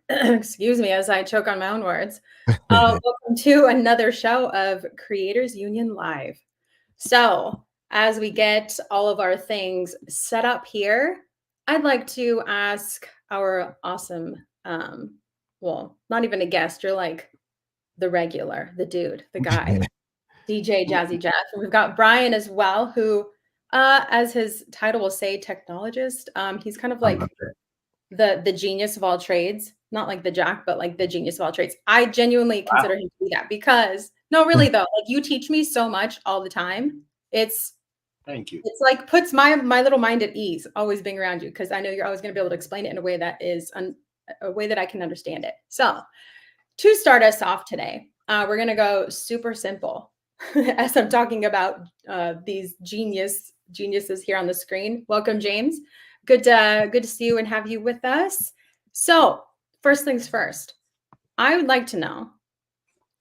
excuse me as I choke on my own words. Welcome to another show of Creators Union Live. So, as we get all of our things set up here, I'd like to ask our awesome, well, not even a guest, you're like the regular, the dude, the guy, DJ Jazzy Jeff. And we've got Brian as well, who, as his title will say, technologist. He's kind of like the genius of all trades, not like the jack, but like the genius of all trades. I genuinely consider him to be that because no, really though, like you teach me so much all the time. Thank you. It's like puts my little mind at ease always being around you because I know you're always going to be able to explain it in a way that is a way that I can understand it. So to start us off today, we're going to go super simple as I'm talking about these geniuses here on the screen. Welcome, James. Good to see you and have you with us. So first things first, I would like to know,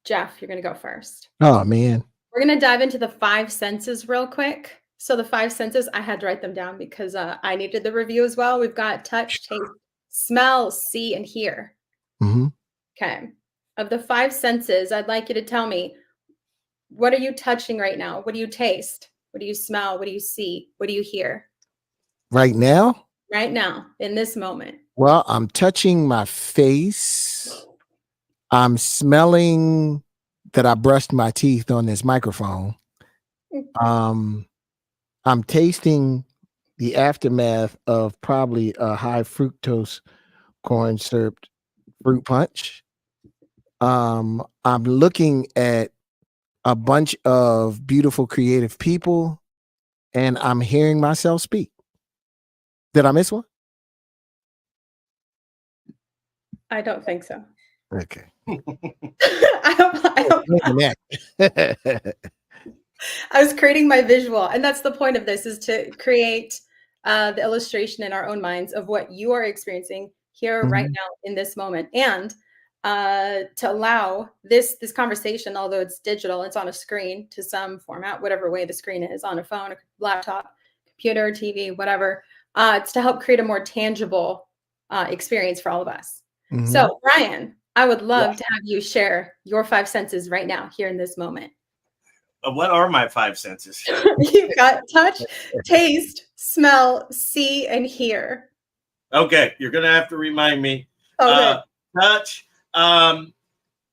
Jeff, you're going to go first. Oh, man. We're going to dive into the 5 senses real quick. So the 5 senses, I had to write them down because I needed the review as well. We've got touch, taste, smell, see, and hear. Mm-hmm. Okay. Of the 5 senses, I'd like you to tell me, what are you touching right now? What do you taste? What do you smell? What do you see? What do you hear? Right now? Right now, in this moment. Well, I'm touching my face. I'm smelling that I brushed my teeth on this microphone. I'm tasting the aftermath of probably a high fructose corn syrup fruit punch. I'm looking at a bunch of beautiful creative people, and I'm hearing myself speak. Did I miss one? I don't think so. Okay. I was creating my visual, and that's the point of this, is to create the illustration in our own minds of what you are experiencing here right now in this moment, and to allow this conversation, although it's digital, it's on a screen to some format, whatever way the screen is, on a phone, a laptop, computer, TV, whatever. It's to help create a more tangible experience for all of us. So, Brian, I would love to have you share your 5 senses right now, here in this moment. What are my 5 senses? You've got touch, taste, smell, see, and hear. Okay, you're gonna have to remind me. Okay. Touch.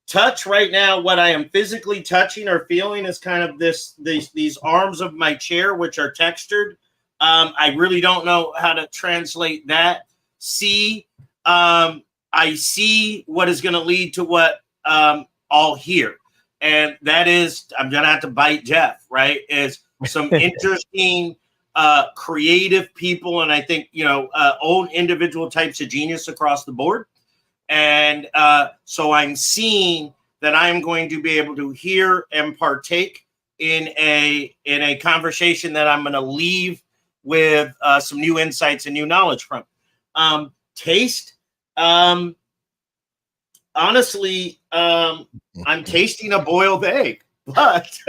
Touch right now. What I am physically touching or feeling is kind of these arms of my chair, which are textured. I really don't know how to translate that. See. I see what is going to lead to what I'll hear. And that is, I'm going to have to bite Jeff, right? Is some interesting, creative people. And I think, own individual types of genius across the board. And so I'm seeing that I'm going to be able to hear and partake in a conversation that I'm going to leave with some new insights and new knowledge from. Taste. Honestly, I'm tasting a boiled egg, but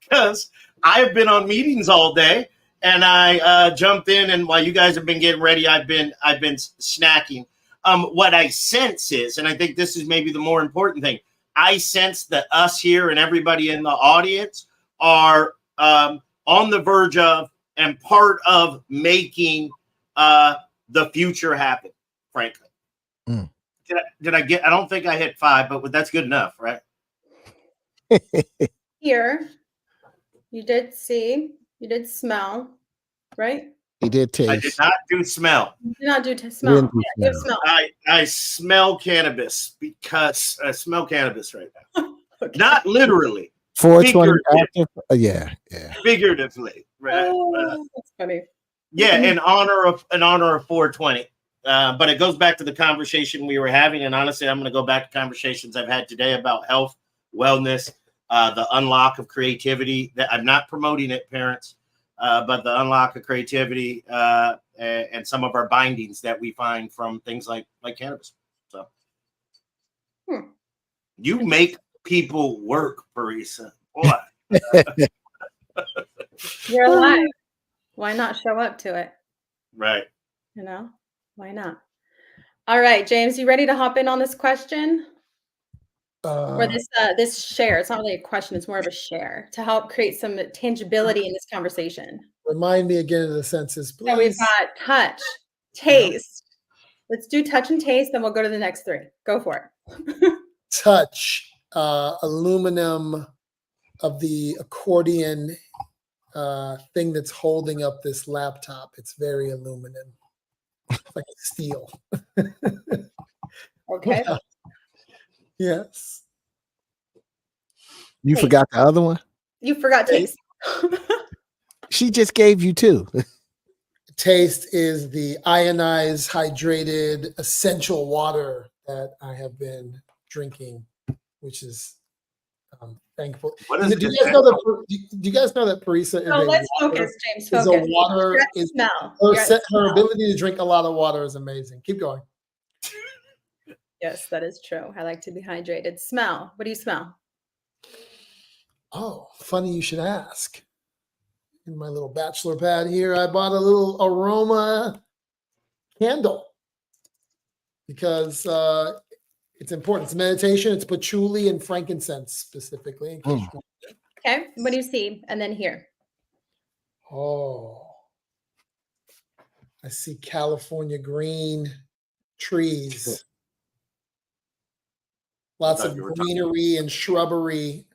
because I've been on meetings all day and I jumped in, and while you guys have been getting ready, I've been snacking. What I sense is, and I think this is maybe the more important thing, I sense that us here and everybody in the audience are on the verge of and part of making the future happen, frankly. Did I get? I don't think I hit 5, but that's good enough, right? Here, you did see, you did smell, right? He did taste. I did not do smell. You did not do smell. Yeah, smell. I smell cannabis because I smell cannabis right now. Okay. Not literally. 420 yeah. Figuratively, right? That's funny. Yeah, in honor of 420. But it goes back to the conversation we were having, and honestly, I'm going to go back to conversations I've had today about health, wellness, the unlock of creativity. That I'm not promoting it, parents, but the unlock of creativity and some of our bindings that we find from things like cannabis. So, you make people work, Parisa. Boy, you're alive. Why not show up to it? Right. Why not? All right, James, you ready to hop in on this question? Or Uh, this share? It's not really a question, it's more of a share to help create some tangibility in this conversation. Remind me again of the senses, So we've please. got touch, Yeah. taste. Let's do touch and taste, then we'll go to the next three. Go for it. Touch, aluminum of the accordion thing that's holding up this laptop. It's very aluminum, like steel. Okay. Yes. You Taste. forgot the other one? You forgot taste. She just gave you two. Taste is the ionized, hydrated, essential water that I have been drinking, which is thankful. What is Do it? you guys know that? Do you guys know that Parisa is So a let's water? focus, James. Is a Focus. water? You're at Is smell. her, You're at her smell. ability to drink a lot of water is amazing. Keep going. Yes, that is true. I like to be hydrated. Smell. What do you smell? Oh, funny you should ask. In my little bachelor pad here, I bought a little aroma candle because it's important. It's meditation. It's patchouli and frankincense specifically. In case you Okay. What do you see? And then here. Oh, I see California green trees. Lots thought of you were talking- greenery and shrubbery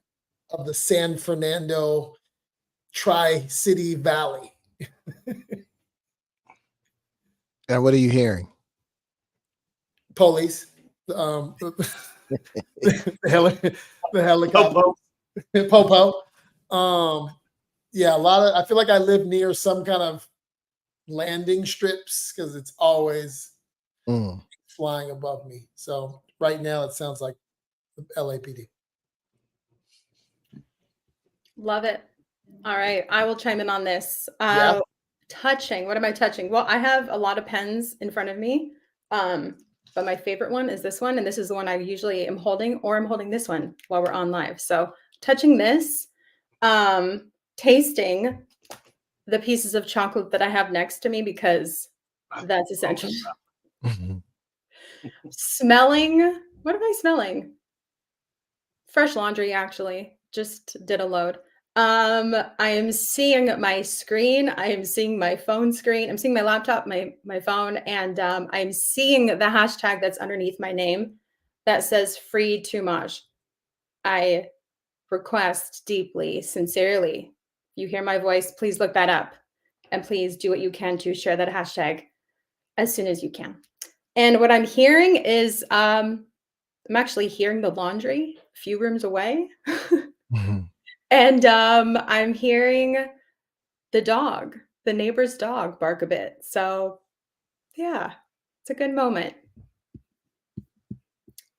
of the San Fernando Tri-City Valley. And what are you hearing? Police. The helicopter. Popo. Yeah, a lot of. I feel like I live near some kind of landing strips because it's always flying above me. So right now it sounds like LAPD. Love it. All right. I will chime in on this. Yeah. Touching. What am I touching? Well, I have a lot of pens in front of me. But my favorite one is this one. And this is the one I usually am holding, or I'm holding this one while we're on live. So touching this, tasting the pieces of chocolate that I have next to me, because that's essential. Smelling. What am I smelling? Fresh laundry, actually. Just did a load. I am seeing my screen. I am seeing my phone screen. I'm seeing my laptop, my phone, and I'm seeing the hashtag that's underneath my name that says free too much. I request deeply, sincerely, if you hear my voice, please look that up, and please do what you can to share that hashtag as soon as you can. And what I'm hearing is I'm actually hearing the laundry a few rooms away. And I'm hearing the dog, the neighbor's dog, bark a bit. So yeah, it's a good moment.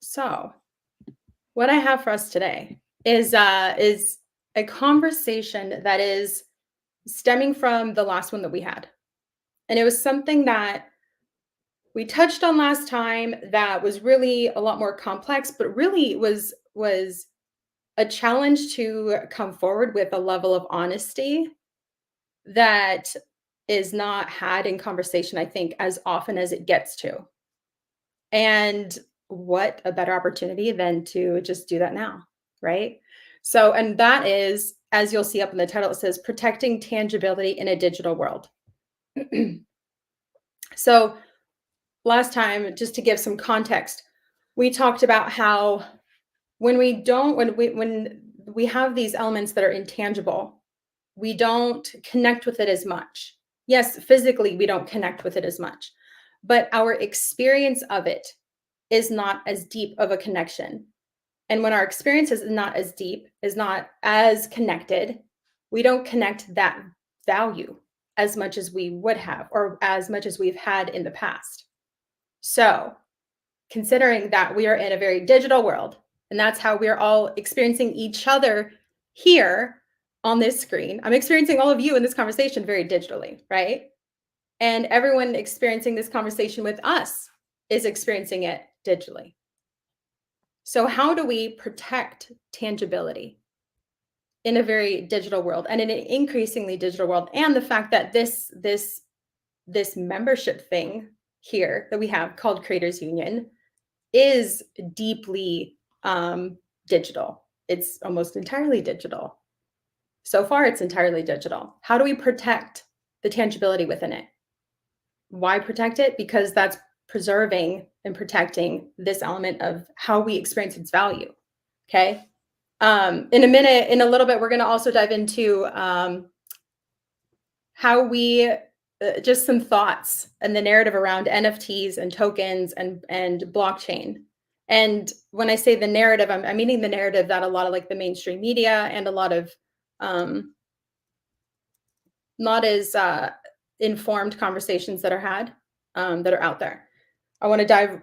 So what I have for us today is a conversation that is stemming from the last one that we had. And it was something that we touched on last time that was really a lot more complex, but really was a challenge to come forward with a level of honesty that is not had in conversation, I think, as often as it gets to. And what a better opportunity than to just do that now, right? So, and that is, as you'll see up in the title, it says protecting tangibility in a digital world. So, last time, just to give some context, we talked about how when we have these elements that are intangible, we don't connect with it as much. Yes, physically, we don't connect with it as much, but our experience of it is not as deep of a connection. And when our experience is not as deep, is not as connected, we don't connect that value as much as we would have, or as much as we've had in the past. So, considering that we are in a very digital world, and that's how we're all experiencing each other here on this screen. I'm experiencing all of you in this conversation very digitally, right? And everyone experiencing this conversation with us is experiencing it digitally. So how do we protect tangibility in a very digital world, and in an increasingly digital world? And the fact that this membership thing here that we have called Creators Union is deeply digital. It's almost entirely digital. So far, it's entirely digital. How do we protect the tangibility within it? Why protect it? Because that's preserving and protecting this element of how we experience its value. Okay. In a little bit, we're going to also dive into how we just some thoughts and the narrative around NFTs and tokens and blockchain. And when I say the narrative, I'm meaning the narrative that a lot of like the mainstream media and a lot of not as informed conversations that are had that are out there. I want to dive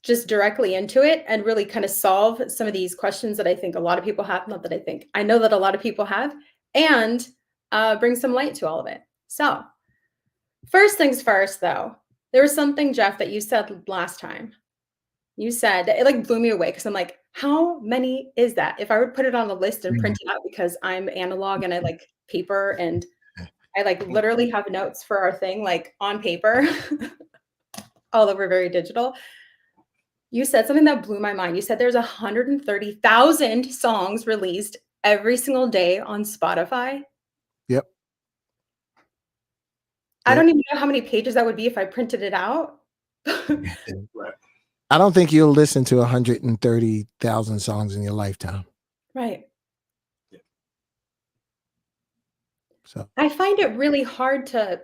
just directly into it and really kind of solve some of these questions that I think a lot of people have. Not that I think, I know that a lot of people have, and bring some light to all of it. So first things first, though, there was something, Jeff, that you said last time. You said it like blew me away because I'm like, how many is that? If I would put it on a list and print it out, because I'm analog and I like paper and I like literally have notes for our thing like on paper, although we're very digital. You said something that blew my mind. You said there's 130,000 songs released every single day on Spotify. Yep. I don't even know how many pages that would be if I printed it out. I don't think you'll listen to 130,000 songs in your lifetime. Right. So I find it really hard to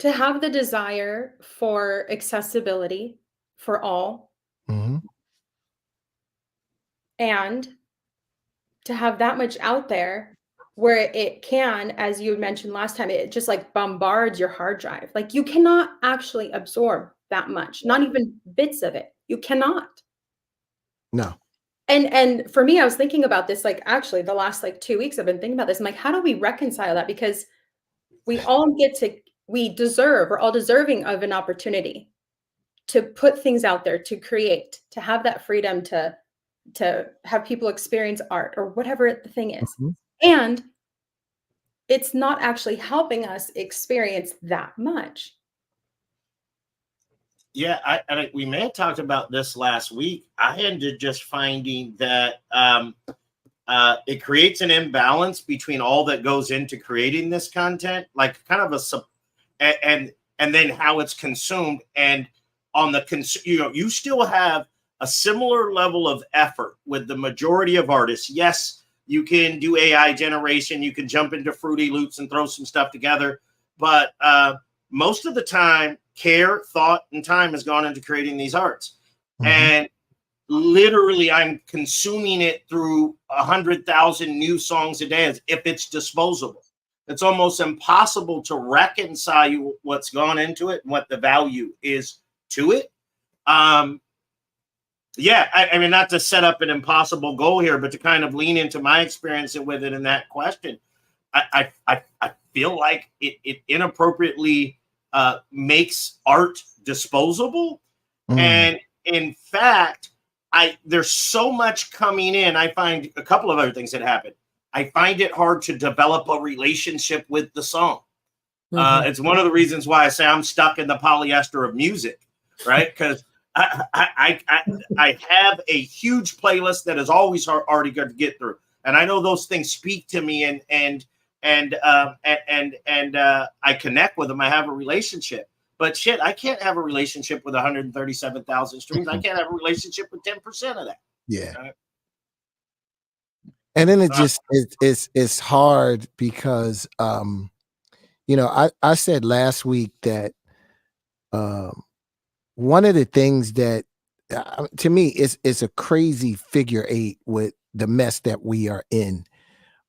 have the desire for accessibility for all, and to have that much out there where it can, as you mentioned last time, it just like bombards your hard drive. Like you cannot actually absorb that much, not even bits of it. You cannot. No. And for me, I was thinking about this, like actually the last like 2 weeks I've been thinking about this. I'm like, how do we reconcile that? Because we all we're all deserving of an opportunity to put things out there, to create, to have that freedom to have people experience art or whatever the thing is. And it's not actually helping us experience that much. Yeah, we may have talked about this last week. I ended just finding that it creates an imbalance between all that goes into creating this content, like kind of and then how it's consumed. And on the you still have a similar level of effort with the majority of artists. Yes, you can do AI generation, you can jump into Fruity Loops and throw some stuff together, but most of the time, care, thought, and time has gone into creating these arts. And literally, I'm consuming it through 100,000 new songs a day as if it's disposable. It's almost impossible to reconcile what's gone into it and what the value is to it. Yeah, I mean, not to set up an impossible goal here, but to kind of lean into my experience with it in that question. I feel like it inappropriately makes art disposable. And in fact, there's so much coming in. I find a couple of other things that happen. I find it hard to develop a relationship with the song. It's one of the reasons why I say I'm stuck in the polyester of music, right? Because I have a huge playlist that is always already good to get through, and I know those things speak to me, and I connect with them. I have a relationship, but shit, I can't have a relationship with 137,000 streams. I can't have a relationship with 10% of that. Yeah. And then it's hard because I said last week that one of the things that to me is a crazy figure 8 with the mess that we are in.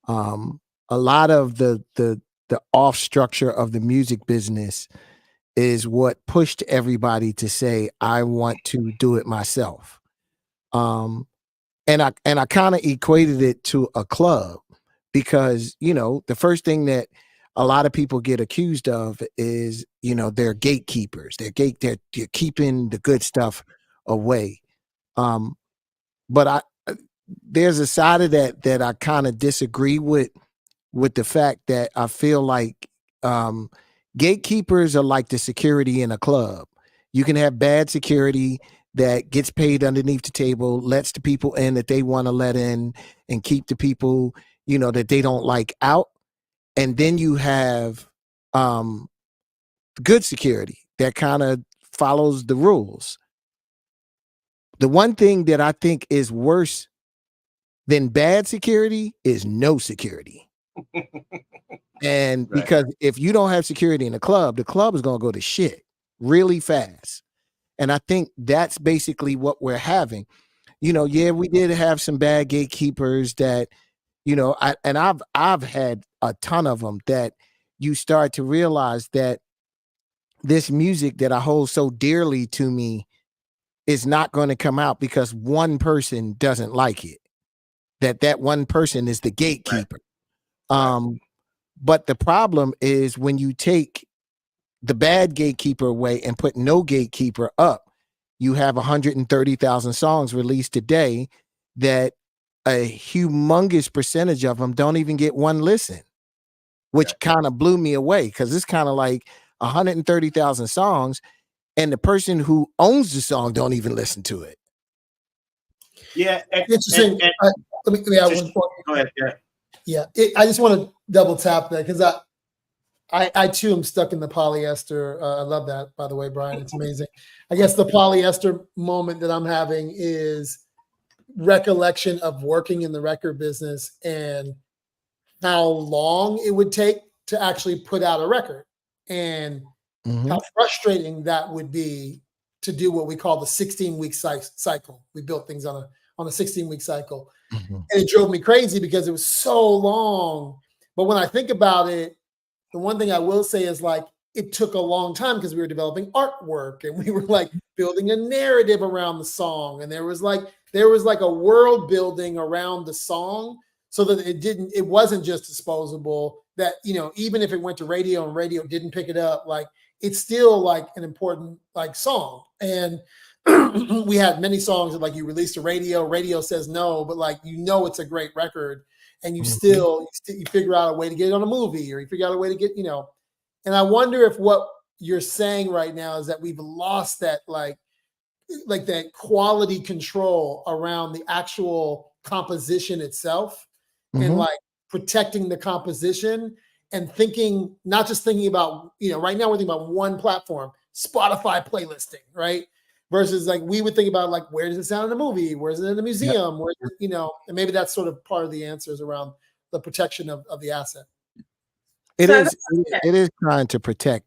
A lot of the off structure of the music business is what pushed everybody to say, I want to do it myself. And I kind of equated it to a club because, the first thing that a lot of people get accused of is, they're gatekeepers. They're keeping the good stuff away. But there's a side of that I kind of disagree with the fact that I feel like gatekeepers are like the security in a club. You can have bad security that gets paid underneath the table, lets the people in that they want to let in, and keep the people, that they don't like out. And then you have good security that kind of follows the rules. The one thing that I think is worse than bad security is no security. And because if you don't have security in the club is going to go to shit really fast. And I think that's basically what we're having. Yeah, we did have some bad gatekeepers that, I've had a ton of them that you start to realize that this music that I hold so dearly to me is not going to come out because one person doesn't like it. That one person is the gatekeeper. But the problem is when you take the bad gatekeeper away and put no gatekeeper up, you have 130,000 songs released today that a humongous percentage of them don't even get one listen, which kind of blew me away because it's kind of like 130,000 songs and the person who owns the song don't even listen to it. Yeah. Interesting. Let me add one point. Go ahead. Yeah. I just want to double tap that because I too am stuck in the polyester. I love that, by the way, Brian. It's amazing. I guess the polyester moment that I'm having is recollection of working in the record business and how long it would take to actually put out a record and how frustrating that would be to do what we call the 16-week cycle. We built things on a 16-week cycle. And it drove me crazy because it was so long. But when I think about it, the one thing I will say is like, it took a long time because we were developing artwork and we were like building a narrative around the song. And there was like a world building around the song so that it wasn't just disposable, that, even if it went to radio and radio didn't pick it up, like it's still like an important like song. And we had many songs that like you release to radio says no, but like, it's a great record. And you still you figure out a way to get it on a movie, or you figure out a way to get, and I wonder if what you're saying right now is that we've lost that like that quality control around the actual composition itself and like protecting the composition and not just thinking about, right now we're thinking about one platform, Spotify playlisting, right? Versus like we would think about like, where does it sound in a movie? Where's it in a museum? Where, and maybe that's sort of part of the answers around the protection of the asset. It is trying to protect.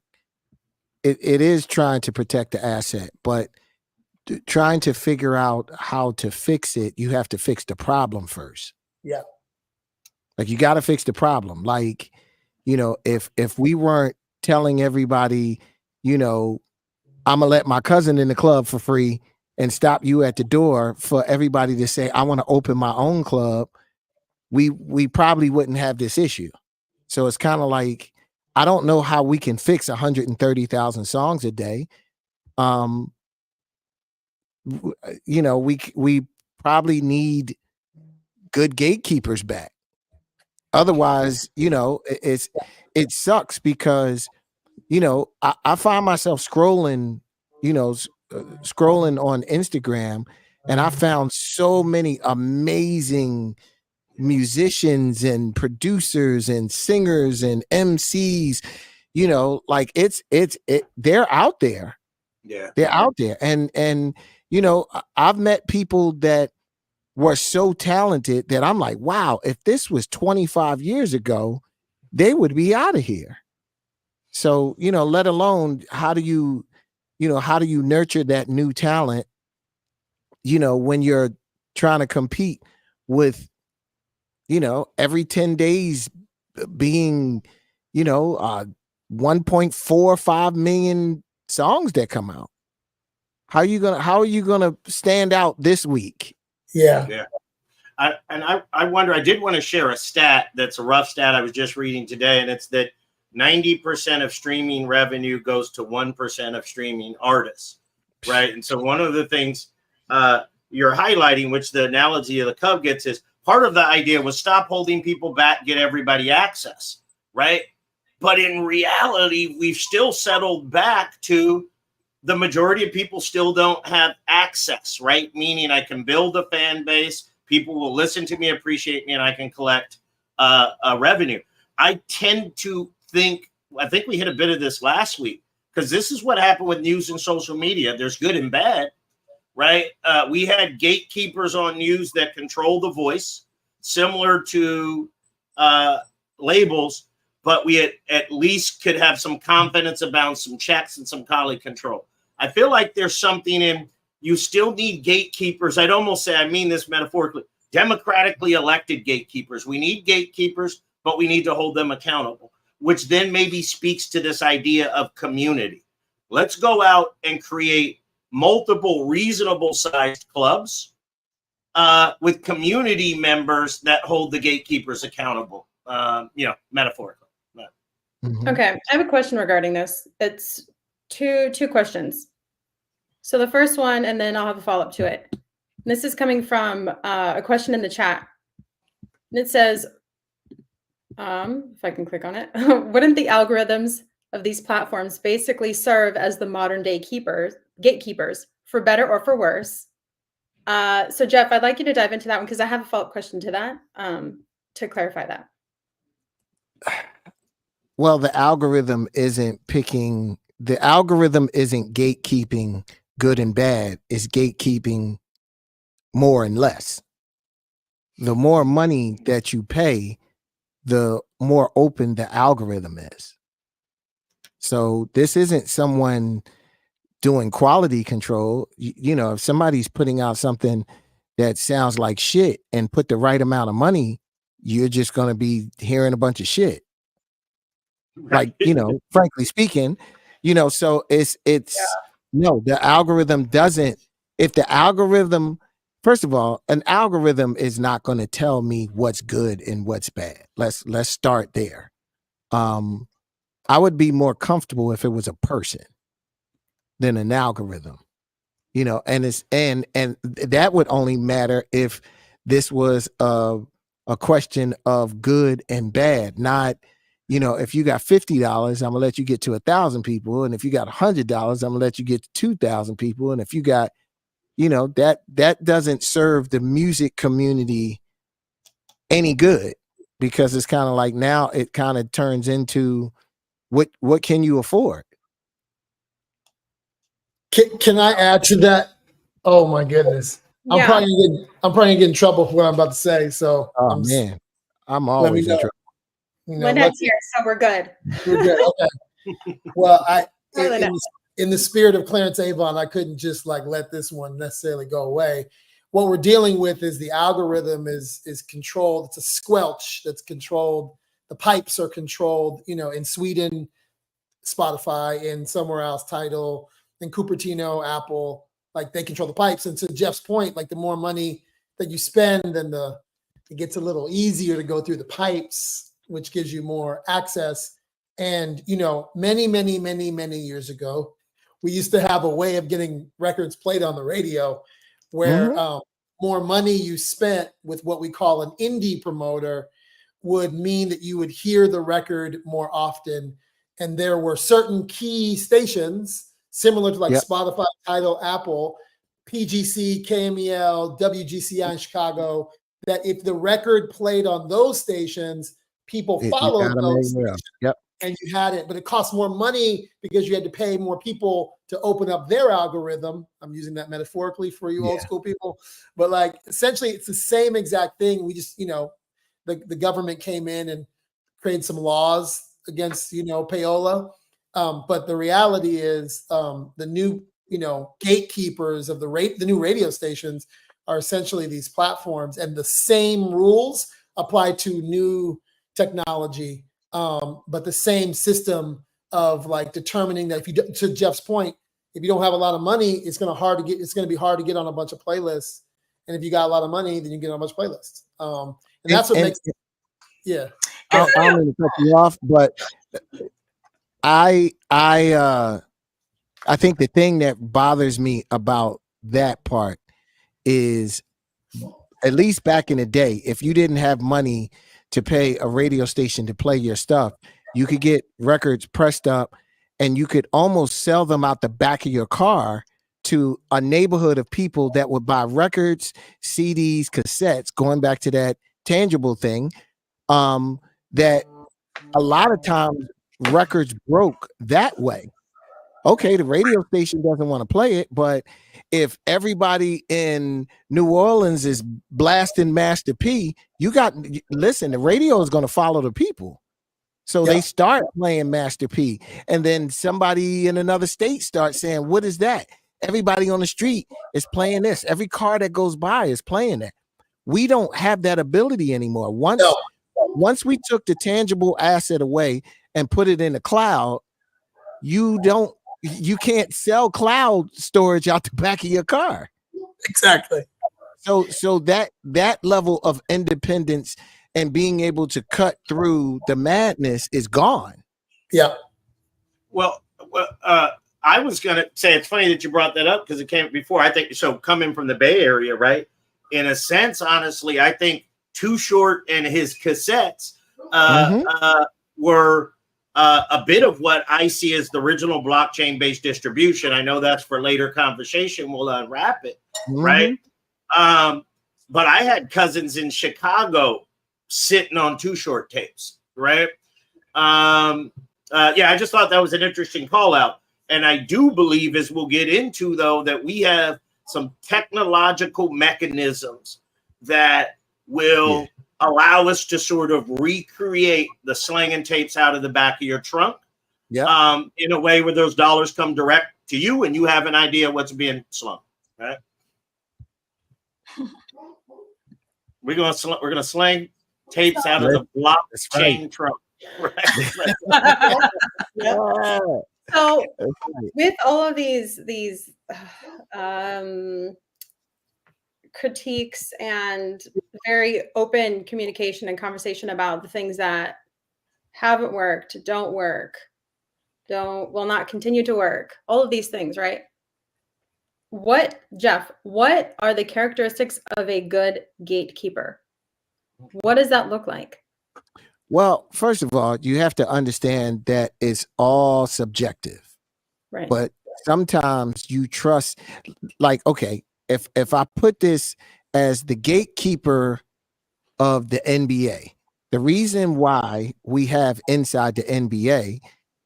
It is trying to protect the asset, but trying to figure out how to fix it, you have to fix the problem first. Yeah. Like you got to fix the problem. Like, if we weren't telling everybody, I'm gonna let my cousin in the club for free and stop you at the door for everybody to say, I want to open my own club, we probably wouldn't have this issue. So it's kind of like, I don't know how we can fix 130,000 songs a day. We probably need good gatekeepers back. Otherwise, it sucks because, I find myself scrolling on Instagram, and I found so many amazing musicians and producers and singers and MCs, like they're out there. Yeah. They're out there. And I've met people that were so talented that I'm like, wow, if this was 25 years ago, they would be out of here. So, let alone how do you nurture that new talent, when you're trying to compete with, every 10 days being, 1.45 million songs that come out. How are you gonna stand out this week? Yeah. I wonder, I did want to share a stat that's a rough stat I was just reading today, and it's that 90% of streaming revenue goes to 1% of streaming artists, right? And so one of the things you're highlighting, which the analogy of the Cub gets, is part of the idea was stop holding people back, get everybody access, right? But in reality, we've still settled back to the majority of people still don't have access, right? Meaning I can build a fan base, people will listen to me, appreciate me, and I can collect a revenue. I tend to think, I think we hit a bit of this last week, because this is what happened with news and social media. There's good and bad, right? We had gatekeepers on news that control the voice, similar to labels, but we at least could have some confidence about some checks and some colleague control. I feel like there's something in, you still need gatekeepers. I'd almost say, I mean this metaphorically, democratically elected gatekeepers. We need gatekeepers, but we need to hold them accountable, which then maybe speaks to this idea of community. Let's go out and create multiple reasonable sized clubs with community members that hold the gatekeepers accountable, metaphorically. Okay, I have a question regarding this. It's two questions. So the first one, and then I'll have a follow-up to it. This is coming from a question in the chat. And it says, if I can click on it, wouldn't the algorithms of these platforms basically serve as the modern day gatekeepers, for better or for worse? So Jeff, I'd like you to dive into that one because I have a follow-up question to that, to clarify that. Well, the algorithm isn't gatekeeping good and bad. It's gatekeeping more and less. The more money that you pay, the more open the algorithm is. So this isn't someone doing quality control. If somebody's putting out something that sounds like shit and put the right amount of money, you're just going to be hearing a bunch of shit. Like, frankly speaking, so no, the algorithm doesn't, first of all, an algorithm is not going to tell me what's good and what's bad. Let's start there. I would be more comfortable if it was a person than an algorithm, and that would only matter if this was a question of good and bad, not, if you got $50, I'm gonna let you get to 1,000 people. And if you got $100, I'm gonna let you get to 2,000 people. And if you got, that doesn't serve the music community any good, because it's kind of like, now it kind of turns into what can you afford? Can I add to that? Oh my goodness. Yeah. I'm probably gonna get in trouble for what I'm about to say. So I'm always in trouble. Lynette's here, so we're good. We're good. Okay. Well, in the spirit of Clarence Avon, I couldn't just let this one necessarily go away. What we're dealing with is the algorithm is controlled. It's a squelch that's controlled. The pipes are controlled, in Sweden, Spotify, and somewhere else, Tidal, and Cupertino, Apple, they control the pipes. And to Jeff's point, the more money that you spend, then it gets a little easier to go through the pipes, which gives you more access. And, many, many, many, many years ago, we used to have a way of getting records played on the radio where more money you spent with what we call an indie promoter would mean that you would hear the record more often. And there were certain key stations similar to Spotify, Tidal, Apple, PGC, KMEL, WGCI in Chicago, that if the record played on those stations, people followed those stations. Yep. And you had it, but it cost more money because you had to pay more people to open up their algorithm. I'm using that metaphorically for you old school people, but essentially it's the same exact thing. We just, the government came in and created some laws against, payola. But the reality is the new, gatekeepers of the new radio stations are essentially these platforms, and the same rules apply to new technology. But the same system of determining that to Jeff's point, if you don't have a lot of money, it's going to be hard to get on a bunch of playlists. And if you got a lot of money, then you get on a bunch of playlists. And that's what makes it. Yeah. I'm going to cut you off, but I think the thing that bothers me about that part is, at least back in the day, if you didn't have money to pay a radio station to play your stuff, You could get records pressed up and you could almost sell them out the back of your car to a neighborhood of people that would buy records, CDs, cassettes, going back to that tangible thing, that a lot of times records broke that way. Okay, the radio station doesn't want to play it, but if everybody in New Orleans is blasting Master P, listen, the radio is going to follow the people. So they start playing Master P, and then somebody in another state starts saying, what is that? Everybody on the street is playing this. Every car that goes by is playing that. We don't have that ability anymore. Once we took the tangible asset away and put it in the cloud, you can't sell cloud storage out the back of your car. Exactly. So that level of independence and being able to cut through the madness is gone. Yeah. Well, I was going to say, it's funny that you brought that up because it came before. I think so. Coming from the Bay Area, right? In a sense, honestly, I think Too Short and his cassettes were a bit of what I see as the original blockchain-based distribution. I know that's for later conversation. We'll unwrap it, right? But I had cousins in Chicago sitting on Too Short tapes, right? I just thought that was an interesting call out. And I do believe, as we'll get into, though, that we have some technological mechanisms that will allow us to sort of recreate the slinging tapes out of the back of your trunk in a way where those dollars come direct to you and you have an idea what's being slung, right? We're gonna sling tapes out of the blockchain trunk. Right. So with all of these critiques and very open communication and conversation about the things that haven't worked, don't work, will not continue to work, all of these things, right? Jeff, what are the characteristics of a good gatekeeper? What does that look like? Well, first of all, you have to understand that it's all subjective. Right. But sometimes you trust, like, okay, if I put this as the gatekeeper of the NBA, the reason why we have inside the NBA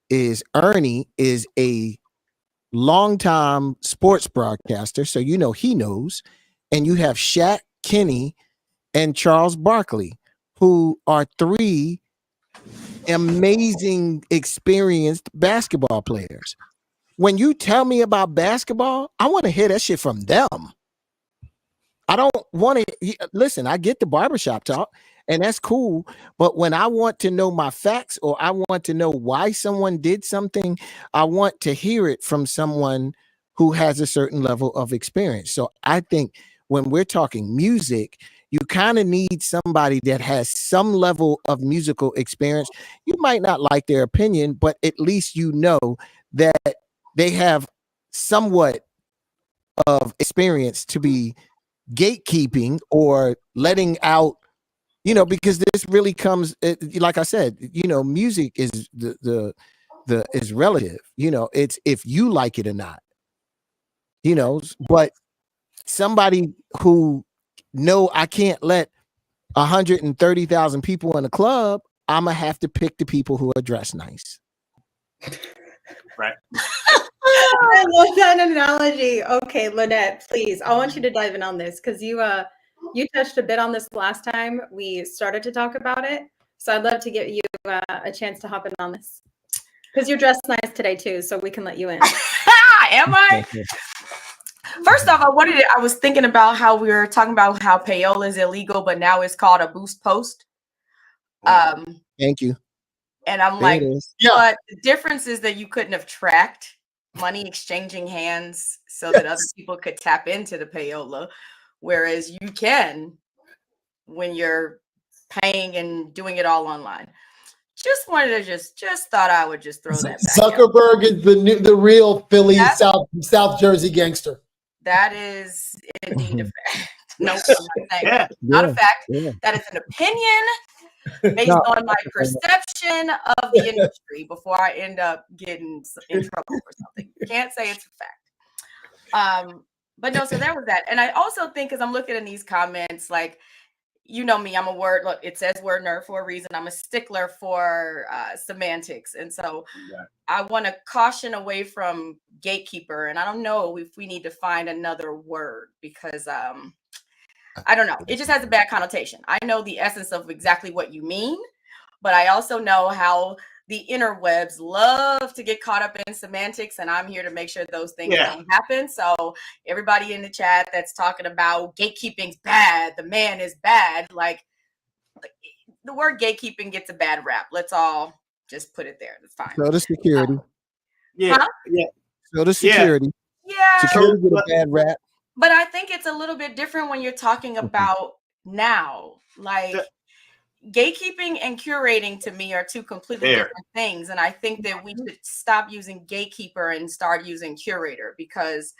is Ernie is a longtime sports broadcaster, so he knows, and you have Shaq, Kenny, and Charles Barkley, who are three amazing, experienced basketball players. When you tell me about basketball, I want to hear that shit from them. I don't want to listen. I get the barbershop talk, and that's cool. But when I want to know my facts, or I want to know why someone did something, I want to hear it from someone who has a certain level of experience. So I think when we're talking music, you kind of need somebody that has some level of musical experience. You might not like their opinion, but at least you know that they have somewhat of experience to be gatekeeping or letting out, because this really comes, like I said, music is is relative. It's if you like it or not, but somebody who I can't let 130,000 people in a club, I'm gonna have to pick the people who are dressed nice. Right. I love that analogy. Okay, Lynette, please, I want you to dive in on this because you touched a bit on this last time we started to talk about it. So I'd love to give you a chance to hop in on this because you're dressed nice today too, so we can let you in. Am I? First off, I was thinking about how we were talking about how payola is illegal, but now it's called a boost post. Thank you. And I'm There like, it is. but the difference is that you couldn't have tracked money exchanging hands so that other people could tap into the payola, whereas you can when you're paying and doing it all online. Just wanted to just thought I would just throw that back Zuckerberg is the real Philly South Jersey gangster. That is indeed a fact. No, Yeah. not a fact. Yeah. That is an opinion. based No. on my perception of the industry before I end up getting in trouble for something. Can't say it's a fact. But no, so there was that. And I also think, as I'm looking in these comments, like, you know me, I'm a word, look, it says word nerd for a reason. I'm a stickler for semantics. And so I want to caution away from gatekeeper. And I don't know if we need to find another word because I don't know. It just has a bad connotation. I know the essence of exactly what you mean, but I also know how the interwebs love to get caught up in semantics, and I'm here to make sure those things don't happen. So everybody in the chat that's talking about gatekeeping's bad, the man is bad, like the word gatekeeping gets a bad rap. Let's all just put it there. It's fine. So the security. So the security. Security get a bad rap. But I think it's a little bit different when you're talking about now. Like gatekeeping and curating to me are two completely different things. And I think that we should stop using gatekeeper and start using curator, because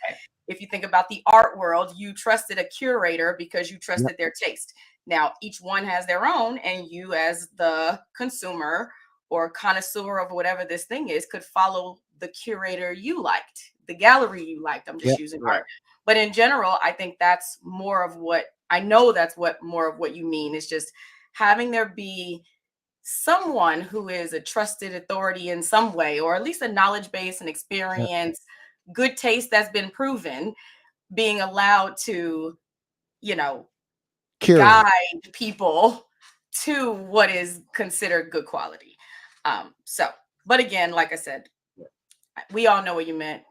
if you think about the art world, you trusted a curator because you trusted their taste. Now, each one has their own, and you as the consumer or connoisseur of whatever this thing is could follow the curator you liked, the gallery you liked. I'm just using art. But in general, I think that's more of what I know. That's what more of what you mean is just having there be someone who is a trusted authority in some way, or at least a knowledge base and experience, good taste that's been proven, being allowed to, you know, guide people to what is considered good quality. But again, like I said, we all know what you meant.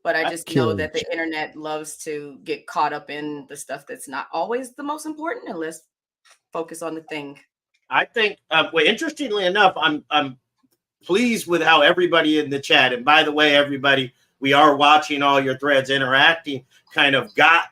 But I just know that the internet loves to get caught up in the stuff that's not always the most important, and let's focus on the thing. I think, well, interestingly enough, I'm pleased with how everybody in the chat, and by the way, everybody, we are watching all your threads interacting, kind of got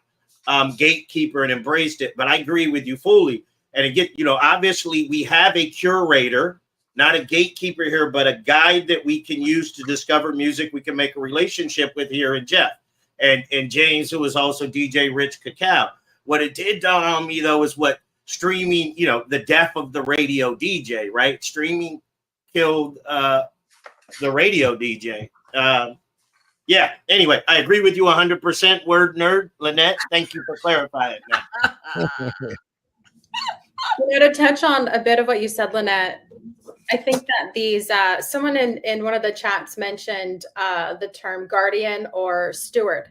gatekeeper and embraced it. But I agree with you fully. And again, you know, obviously we have a curator, not a gatekeeper here, but a guide that we can use to discover music we can make a relationship with here in Jeff and James, who is also DJ Rich Cacao. What it did dawn on me, though, is what streaming, you know, the death of the radio DJ, right? Streaming killed the radio DJ. Yeah, anyway, I agree with you 100%, word nerd. Lynette, thank you for clarifying that. To touch on a bit of what you said, Lynette, I think that these, someone in one of the chats mentioned the term guardian or steward.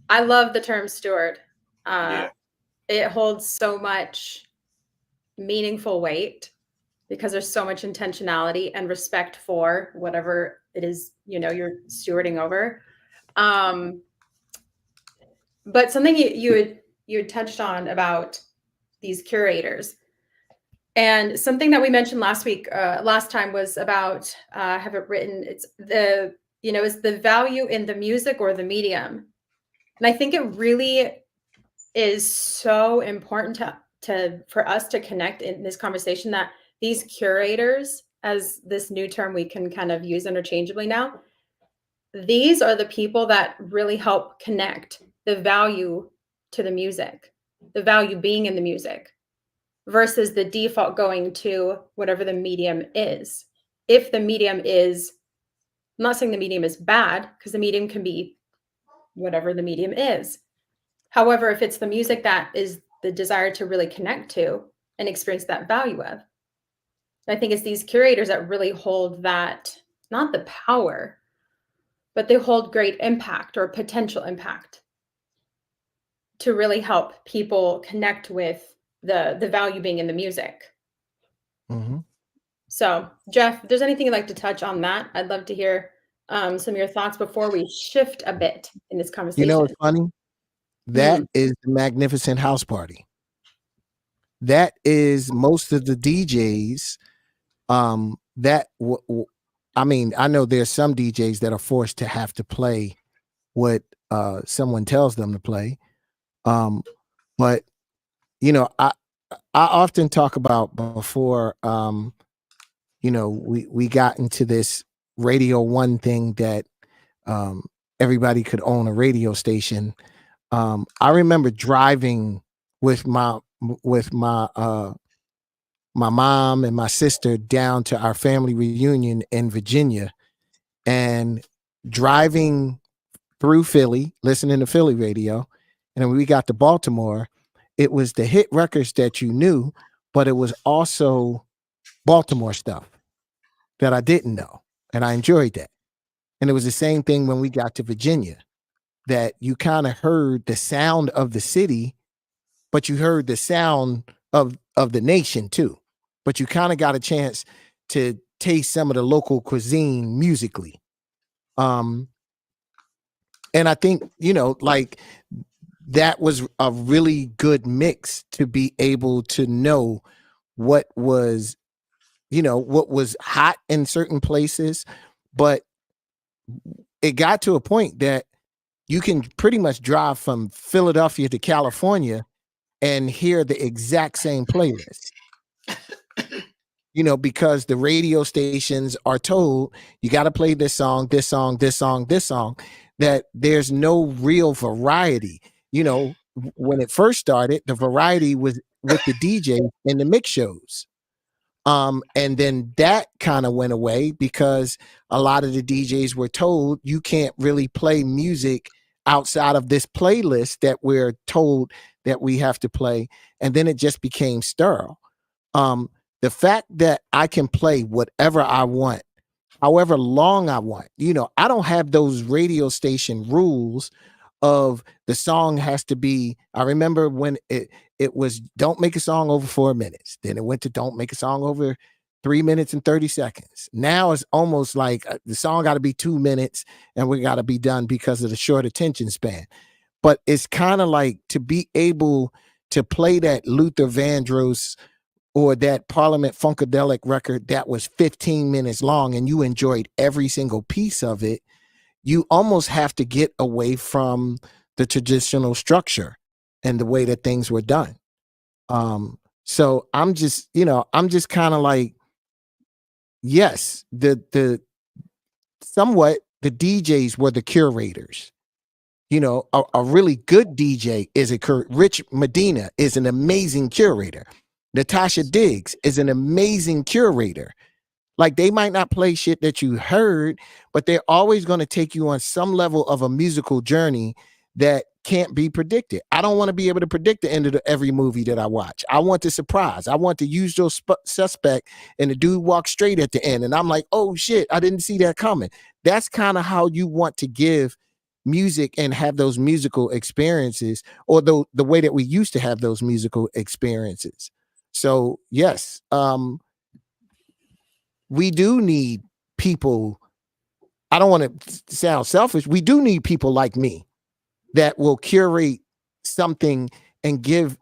I love the term steward. It holds so much meaningful weight because there's so much intentionality and respect for whatever it is, you know, you're stewarding over. But something you had touched on about these curators. And something that we mentioned last time was about, I have it written, it's the, you know, is the value in the music or the medium. And I think it really is so important for us to connect in this conversation that these curators, as this new term we can kind of use interchangeably now, these are the people that really help connect the value to the music, the value being in the music, versus the default going to whatever the medium is. If the medium is, I'm not saying the medium is bad, because the medium can be whatever the medium is. However, if it's the music that is the desire to really connect to and experience that value of, I think it's these curators that really hold that, not the power, but they hold great impact or potential impact to really help people connect with the value being in the music. Mm-hmm. So, Jeff, if there's anything you'd like to touch on that, I'd love to hear some of your thoughts before we shift a bit in this conversation. You know what's funny? That is the Magnificent House Party. That is most of the DJs. I mean, I know there's some DJs that are forced to have to play what someone tells them to play. But you know, I often talk about before, you know, we got into this Radio One thing that everybody could own a radio station. I remember driving with my my mom and my sister down to our family reunion in Virginia, and driving through Philly, listening to Philly radio. And when we got to Baltimore, it was the hit records that you knew, but it was also Baltimore stuff that I didn't know. And I enjoyed that. And it was the same thing when we got to Virginia, that you kind of heard the sound of the city, but you heard the sound of the nation too. But you kind of got a chance to taste some of the local cuisine musically. And I think, like, that was a really good mix to be able to know what was, what was hot in certain places. But it got to a point that you can pretty much drive from Philadelphia to California and hear the exact same playlist. Because the radio stations are told you got to play this song, this song, this song, this song, that there's no real variety. When it first started, the variety was with the DJ in the mix shows. And then that kind of went away because a lot of the DJs were told you can't really play music outside of this playlist that we're told that we have to play. And then it just became sterile. The fact that I can play whatever I want, however long I want, I don't have those radio station rules of the song has to be. I remember when it was don't make a song over 4 minutes. Then it went to don't make a song over 3 minutes and 30 seconds. Now it's almost like the song got to be 2 minutes and we got to be done because of the short attention span. But it's kind of like to be able to play that Luther Vandross or that Parliament Funkadelic record that was 15 minutes long and you enjoyed every single piece of it. You almost have to get away from the traditional structure and the way that things were done. So I'm just kind of like, yes, the DJs were the curators. A really good DJ is Rich Medina is an amazing curator. Natasha Diggs is an amazing curator. Like, they might not play shit that you heard, but they're always going to take you on some level of a musical journey that can't be predicted. I don't want to be able to predict the end of every movie that I watch. I want the surprise. I want the usual suspect and the dude walks straight at the end. And I'm like, oh shit, I didn't see that coming. That's kind of how you want to give music and have those musical experiences, or the way that we used to have those musical experiences. So yes, we do need people. I don't want to sound selfish. We do need people like me that will curate something and give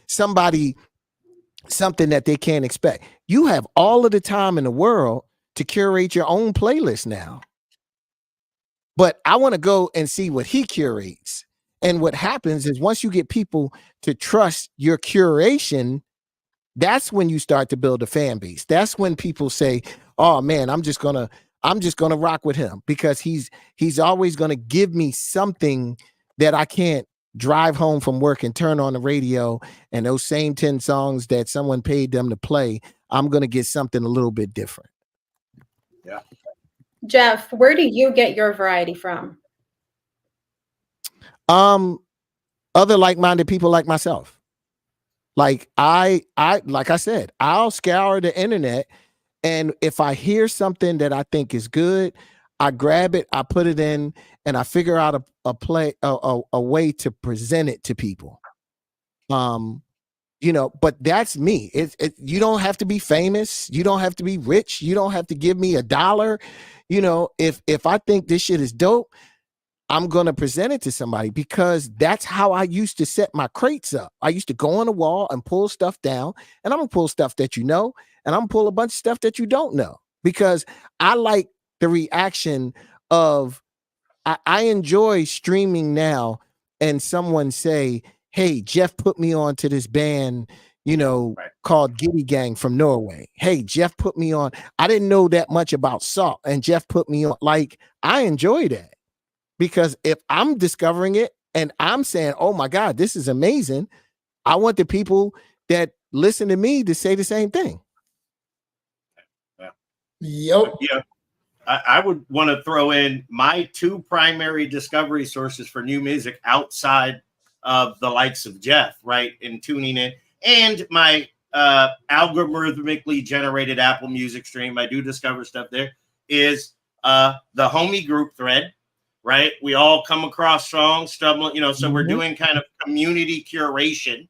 somebody something that they can't expect. You have all of the time in the world to curate your own playlist now. But I want to go and see what he curates. And what happens is once you get people to trust your curation, that's when you start to build a fan base. That's when people say, oh man, I'm just gonna rock with him because he's always gonna give me something that I can't drive home from work and turn on the radio, and those same 10 songs that someone paid them to play, I'm gonna get something a little bit different. Yeah. Jeff, where do you get your variety from? Other like-minded people like myself. Like like I said, I'll scour the internet, and if I hear something that I think is good, I grab it, I put it in, and I figure out a way to present it to people. But that's me. You don't have to be famous. You don't have to be rich. You don't have to give me $1. If I think this shit is dope, I'm going to present it to somebody, because that's how I used to set my crates up. I used to go on the wall and pull stuff down, and I'm going to pull stuff that you know, and I'm going to pull a bunch of stuff that you don't know, because I like the reaction of, I enjoy streaming now and someone say, hey, Jeff put me on to this band, called Giddy Gang from Norway. Hey, Jeff put me on. I didn't know that much about Salt, and Jeff put me on. Like, I enjoy that. Because if I'm discovering it and I'm saying, oh my God, this is amazing, I want the people that listen to me to say the same thing. Yep. Yeah. I would want to throw in my 2 primary discovery sources for new music outside of the likes of Jeff, right? And tuning in, and my algorithmically generated Apple Music stream. I do discover stuff there. Is the homie group thread, right? We all come across songs, stumbling, you know. So we're doing kind of community curation,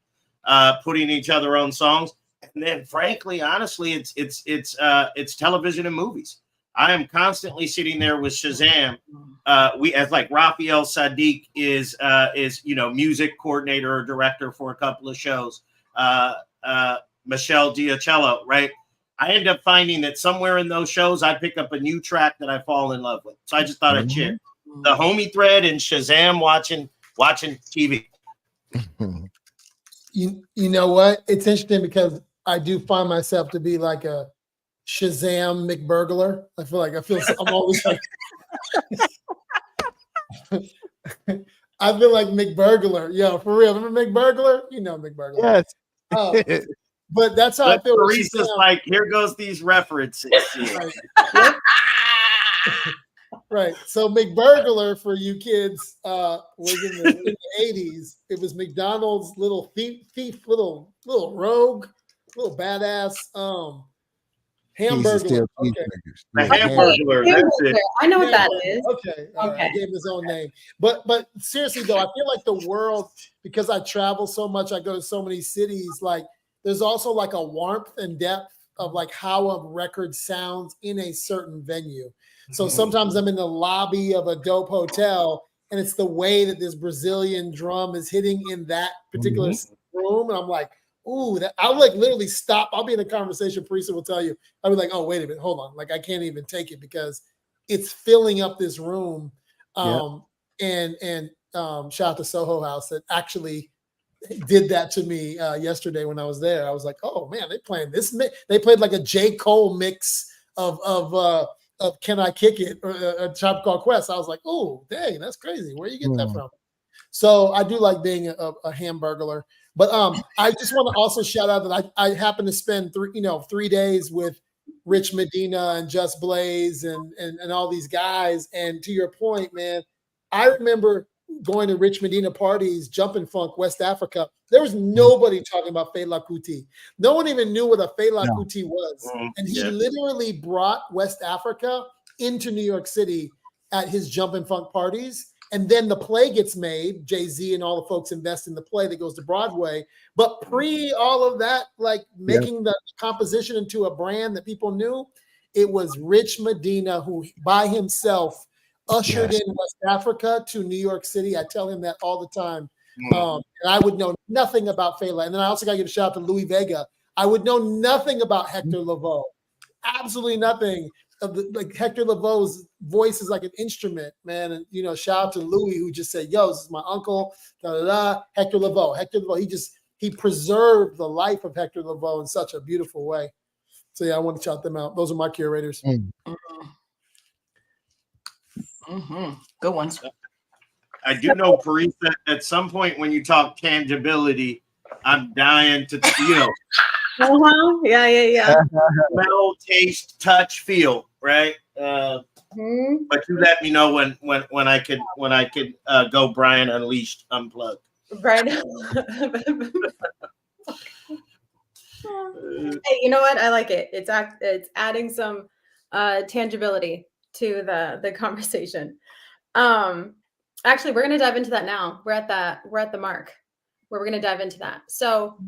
putting each other on songs, and then, frankly, honestly, it's television and movies. I am constantly sitting there with Shazam. We, as like Raphael Sadiq is music coordinator or director for a couple of shows. Michelle Diacello, right? I end up finding that somewhere in those shows, I pick up a new track that I fall in love with. So I just thought I'd share the homie thread and Shazam watching TV. You know what? It's interesting because I do find myself to be like a Shazam McBurglar. I'm always like I feel like McBurglar. Yo, for real. Remember McBurglar? You know McBurglar. Yes. But that's how I feel. Teresa's like, here goes these references. Right. So McBurglar, for you kids, was in the 80s. It was McDonald's little thief, little rogue, little badass hamburger. Okay. The Hamburglar, that's it. I know what that is. Okay. I gave his own name. But seriously though, I feel like the world, because I travel so much, I go to so many cities, like there's also like a warmth and depth of like how a record sounds in a certain venue. So sometimes I'm in the lobby of a dope hotel and it's the way that this Brazilian drum is hitting in that particular room. And I'm like, ooh, I'll like literally stop. I'll be in a conversation. Parisa will tell you. I'll be like, oh, wait a minute, hold on. Like I can't even take it because it's filling up this room. And shout out to Soho House that actually did that to me yesterday when I was there. I was like, oh man, they playing this. They played like a J. Cole mix of Can I Kick It or a Tribe Called Quest. I was like, oh, dang, that's crazy. Where you get that from? So I do like being a hamburglar. But I just want to also shout out that I happened to spend 3 days with Rich Medina and Just Blaze and all these guys. And to your point, man, I remember going to Rich Medina parties, Jumpin' Funk, West Africa. There was nobody talking about Fela Kuti. No one even knew what a Fela Kuti was. And he literally brought West Africa into New York City at his Jumpin' Funk parties. And then the play gets made. Jay-Z and all the folks invest in the play that goes to Broadway. But pre all of that, like making the composition into a brand that people knew, it was Rich Medina who by himself ushered in West Africa to New York City. I tell him that all the time. And I would know nothing about Fela. And then I also got to give a shout out to Louis Vega. I would know nothing about Hector Lavoe. Absolutely nothing. Like Hector Lavoe's voice is like an instrument, man. And shout out to Louis who just said, "Yo, this is my uncle." Hector Lavoe. He preserved the life of Hector Lavoe in such a beautiful way. So yeah, I want to shout them out. Those are my curators. Good ones. I do know, Parisa, at some point when you talk tangibility, I'm dying to, Yeah. smell, taste, touch, feel, right? But you let me know when I could go Brian Unleashed Unplugged. Right. Hey, you know what? I like it. It's adding some tangibility to the conversation. Actually, we're going to dive into that now. We're at the mark where we're going to dive into that. So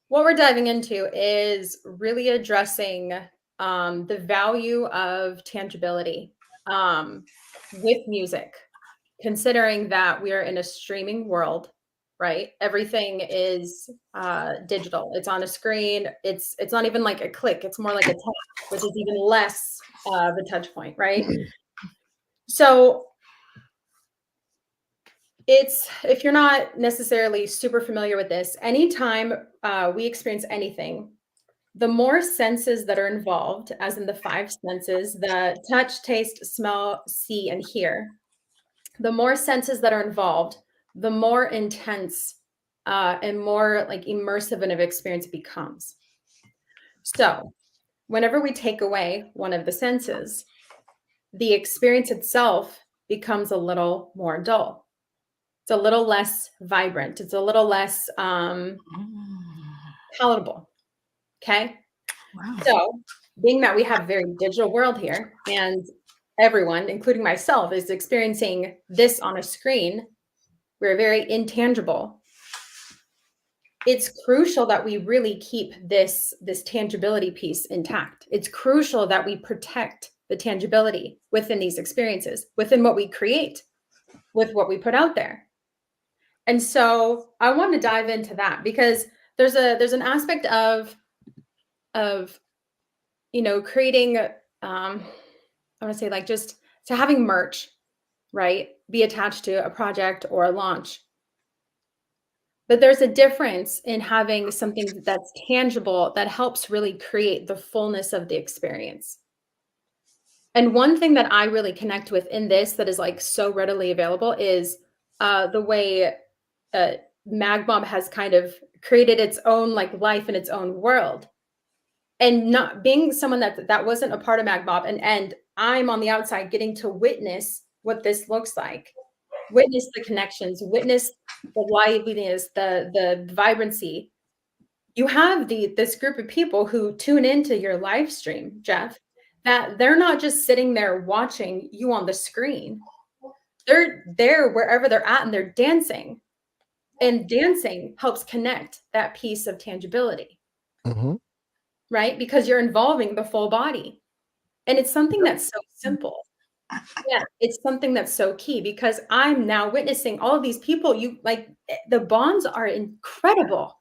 what we're diving into is really addressing the value of tangibility with music, considering that we are in a streaming world, right? Everything is digital. It's on a screen. It's not even like a click. It's more like a tap, which is even less of a touch point, right? So if you're not necessarily super familiar with this, anytime we experience anything, the more senses that are involved, as in the 5 senses, the touch, taste, smell, see, and hear, the more senses that are involved, the more intense and more like immersive an experience becomes. So whenever we take away one of the senses, the experience itself becomes a little more dull. It's a little less vibrant. It's a little less palatable. Okay. Wow. So being that we have a very digital world here, and everyone, including myself, is experiencing this on a screen, we're very intangible. It's crucial that we really keep this tangibility piece intact. It's crucial that we protect the tangibility within these experiences, within what we create, with what we put out there. And so I want to dive into that because there's an aspect of creating I want to say like just to having merch, right, be attached to a project or a launch. But there's a difference in having something that's tangible that helps really create the fullness of the experience. And one thing that I really connect with in this that is like so readily available is the way MagMob has kind of created its own like life in its own world. And not being someone that wasn't a part of MagMob, and I'm on the outside getting to witness what this looks like, witness the connections, witness the liveliness, the vibrancy. You have this group of people who tune into your live stream, Jeff, that they're not just sitting there watching you on the screen. They're there wherever they're at and they're dancing. And dancing helps connect that piece of tangibility. Mm-hmm. Right? Because you're involving the full body. And it's something that's so simple. Yeah, it's something that's so key because I'm now witnessing all of these people. You like the bonds are incredible.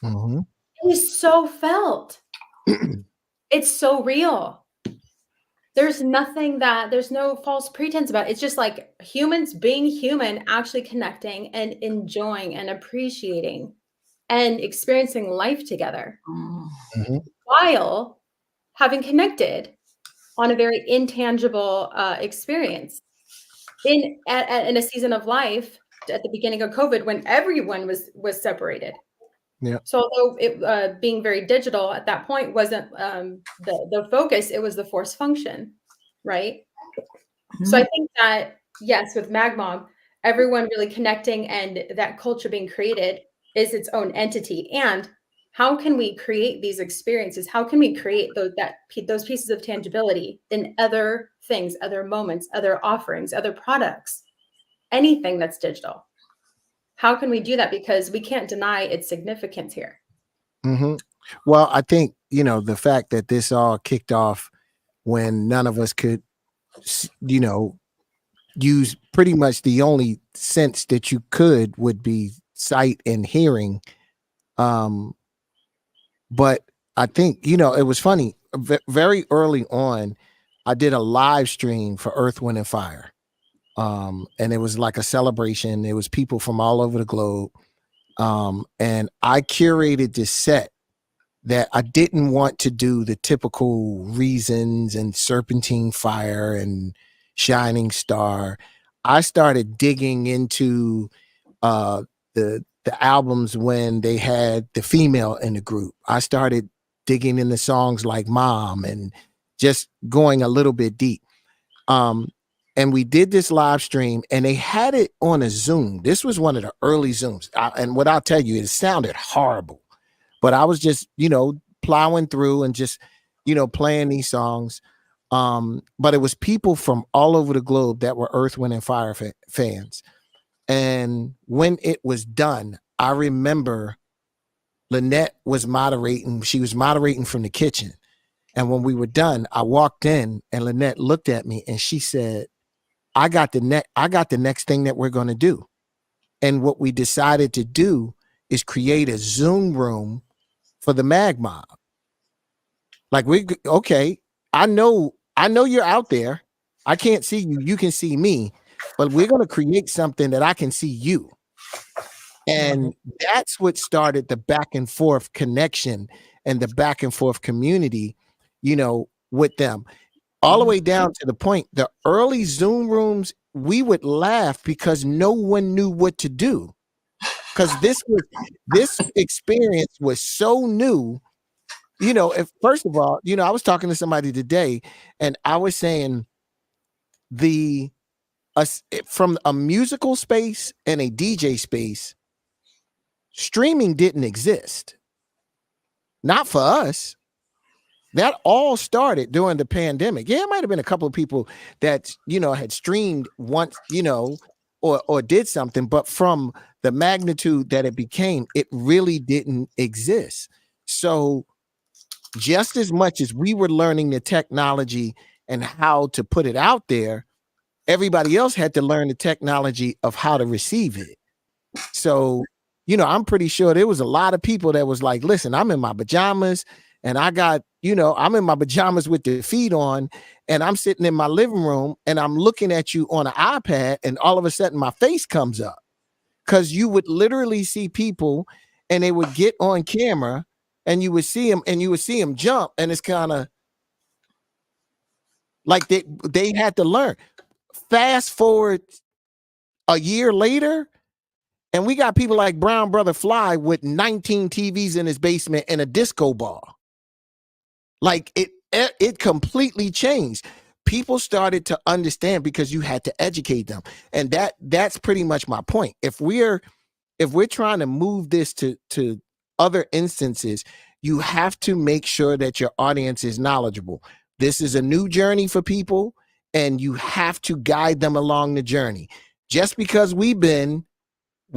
Mm-hmm. It is so felt. It's so real. There's no false pretense about it. It's just like humans being human, actually connecting and enjoying and appreciating and experiencing life together. Mm-hmm. While having connected on a very intangible experience in a season of life at the beginning of COVID when everyone was separated. Yeah. So although it being very digital at that point wasn't the focus, it was the force function, right? Mm-hmm. So I think that yes, with MagMob, everyone really connecting and that culture being created is its own entity. And how can we create these experiences? How can we create those pieces of tangibility in other things, other moments, other offerings, other products, anything that's digital? How can we do that? Because we can't deny its significance here. Mm-hmm. Well, I think, the fact that this all kicked off when none of us could, use pretty much the only sense that you could would be sight and hearing. But I think, it was funny. Very early on, I did a live stream for Earth, Wind, and Fire. And it was like a celebration. It was people from all over the globe. And I curated this set that I didn't want to do the typical Reasons and Serpentine Fire and Shining Star. I started digging into the albums when they had the female in the group. I started digging into songs like Mom and just going a little bit deep. And we did this live stream and they had it on a Zoom. This was one of the early Zooms. And what I'll tell you, it sounded horrible, but I was just, plowing through and just, playing these songs. But it was people from all over the globe that were Earth, Wind, and Fire fans. And when it was done, I remember Lynette was moderating. She was moderating from the kitchen. And when we were done, I walked in and Lynette looked at me and she said, I got the next thing that we're going to do. And what we decided to do is create a Zoom room for the MagMob. Like I know you're out there. I can't see you. You can see me, but we're going to create something that I can see you. And that's what started the back and forth connection and the back and forth community, with them. All the way down to the point, the early Zoom rooms, we would laugh because no one knew what to do. because this experience was so new. You know, if first of all, you know, I was talking to somebody today, and I was saying from a musical space and a DJ space, streaming didn't exist. Not for us. That all started during the pandemic. Yeah, it might have been a couple of people that, you know, had streamed once, you know, or did something, but from the magnitude that it became, it really didn't exist. So just as much as we were learning the technology and how to put it out there, everybody else had to learn the technology of how to receive it. So, you know, I'm pretty sure there was a lot of people that was like, listen, I'm in my pajamas and I got, you know, I'm in my pajamas with the feet on and I'm sitting in my living room and I'm looking at you on an iPad and all of a sudden my face comes up. Because you would literally see people and they would get on camera and you would see them jump, and it's kind of like they had to learn. Fast forward a year later, and we got people like Brown Brother Fly with 19 TVs in his basement and a disco ball. Like it completely changed. People started to understand because you had to educate them, and that's pretty much my point. If we're trying to move this to other instances, you have to make sure that your audience is knowledgeable. This is a new journey for people, and you have to guide them along the journey. Just because we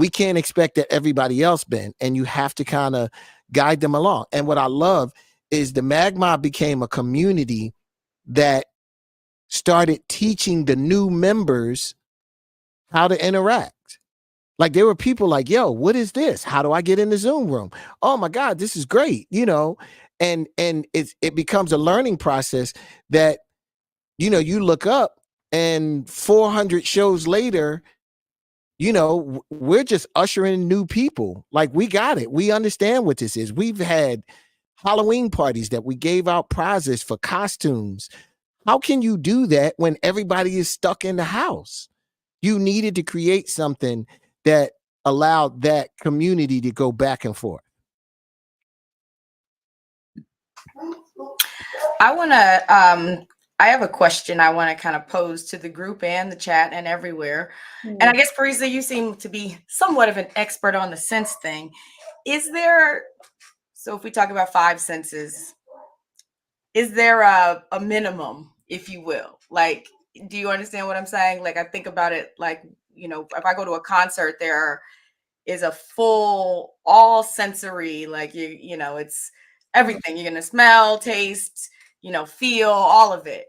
can't expect that everybody else been, and you have to kind of guide them along. And what I love is the Magma became a community that started teaching the new members how to interact. Like there were people like, yo, what is this? How do I get in the Zoom room? Oh my God, this is great. You know, and it becomes a learning process that, you know, you look up and 400 shows later, you know, we're just ushering new people. Like we got it. We understand what this is. We've had Halloween parties that we gave out prizes for costumes. How can you do that when everybody is stuck in the house? You needed to create something that allowed that community to go back and forth. I have a question I want to kind of pose to the group and the chat and everywhere. And I guess, Parisa, you seem to be somewhat of an expert on the sense thing. So if we talk about 5 senses, is there a minimum, if you will? Like, do you understand what I'm saying? Like, I think about it like, you know, if I go to a concert, there is a full, all sensory, like you know, it's everything. You're gonna smell, taste, you know, feel, all of it.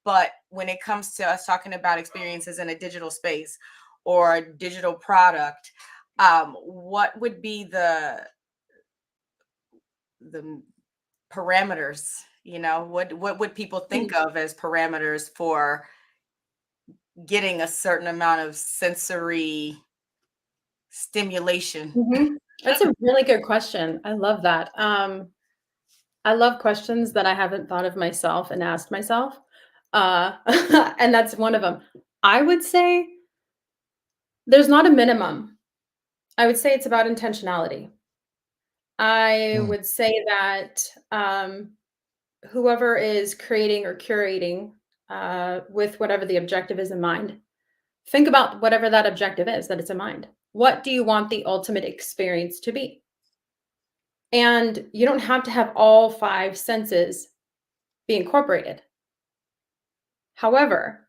But when it comes to us talking about experiences in a digital space or a digital product, what would be the parameters? You know, what would people think of as parameters for getting a certain amount of sensory stimulation? That's a really good question. I love that. I love questions that I haven't thought of myself and asked myself. And that's one of them. I would say there's not a minimum. I would say it's about intentionality. I would say that whoever is creating or curating with whatever the objective is in mind, think about whatever that objective is that it's in mind. What do you want the ultimate experience to be? And you don't have to have all 5 senses be incorporated. However,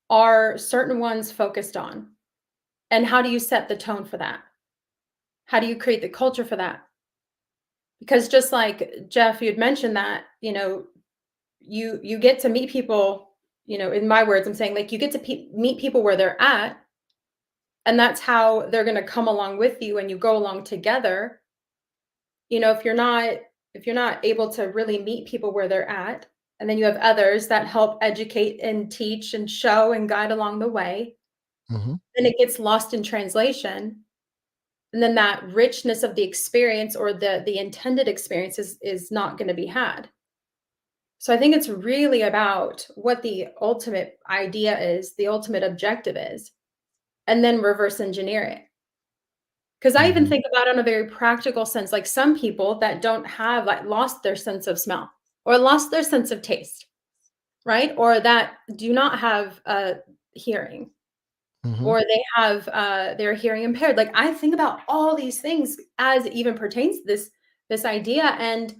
are certain ones focused on? And how do you set the tone for that? How do you create the culture for that? Because just like Jeff, you'd mentioned that, you know, you get to meet people, you know, in my words, I'm saying like you get to meet people where they're at, and that's how they're going to come along with you and you go along together. You know, if you're not able to really meet people where they're at, and then you have others that help educate and teach and show and guide along the way, and it gets lost in translation. And then that richness of the experience or the intended experience is not going to be had. So I think it's really about what the ultimate idea is, the ultimate objective is, and then reverse engineer it. Because I even think about it in a very practical sense, like some people that don't have, like, lost their sense of smell or lost their sense of taste, right? Or that do not have hearing, or they have they're hearing impaired. Like I think about all these things as it even pertains to this idea. And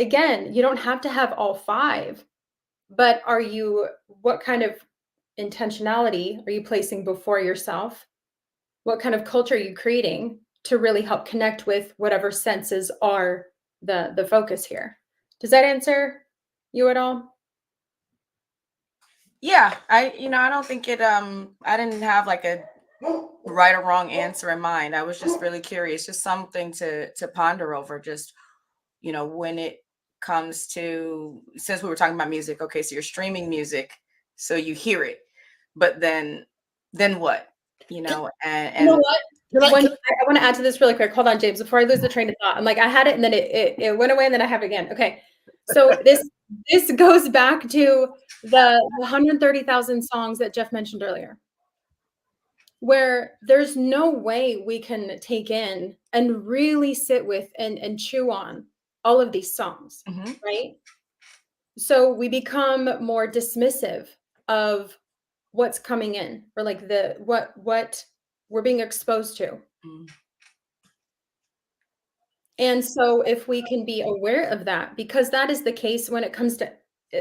again, you don't have to have all five, but what kind of intentionality are you placing before yourself? What kind of culture are you creating to really help connect with whatever senses are the focus here? Does that answer you at all? Yeah, I don't think it I didn't have like a right or wrong answer in mind. I was just really curious, just something to ponder over, just when it comes to, since we were talking about music, okay, so you're streaming music, so you hear it, but then what? And You know what? Can I want to add to this really quick. Hold on, James, before I lose the train of thought. I'm like, I had it and then it went away and then I have it again. Okay. So this goes back to the 130,000 songs that Jeff mentioned earlier, where there's no way we can take in and really sit with and chew on all of these songs, right? So we become more dismissive of what's coming in, or like what we're being exposed to. And so if we can be aware of that, because that is the case when it comes to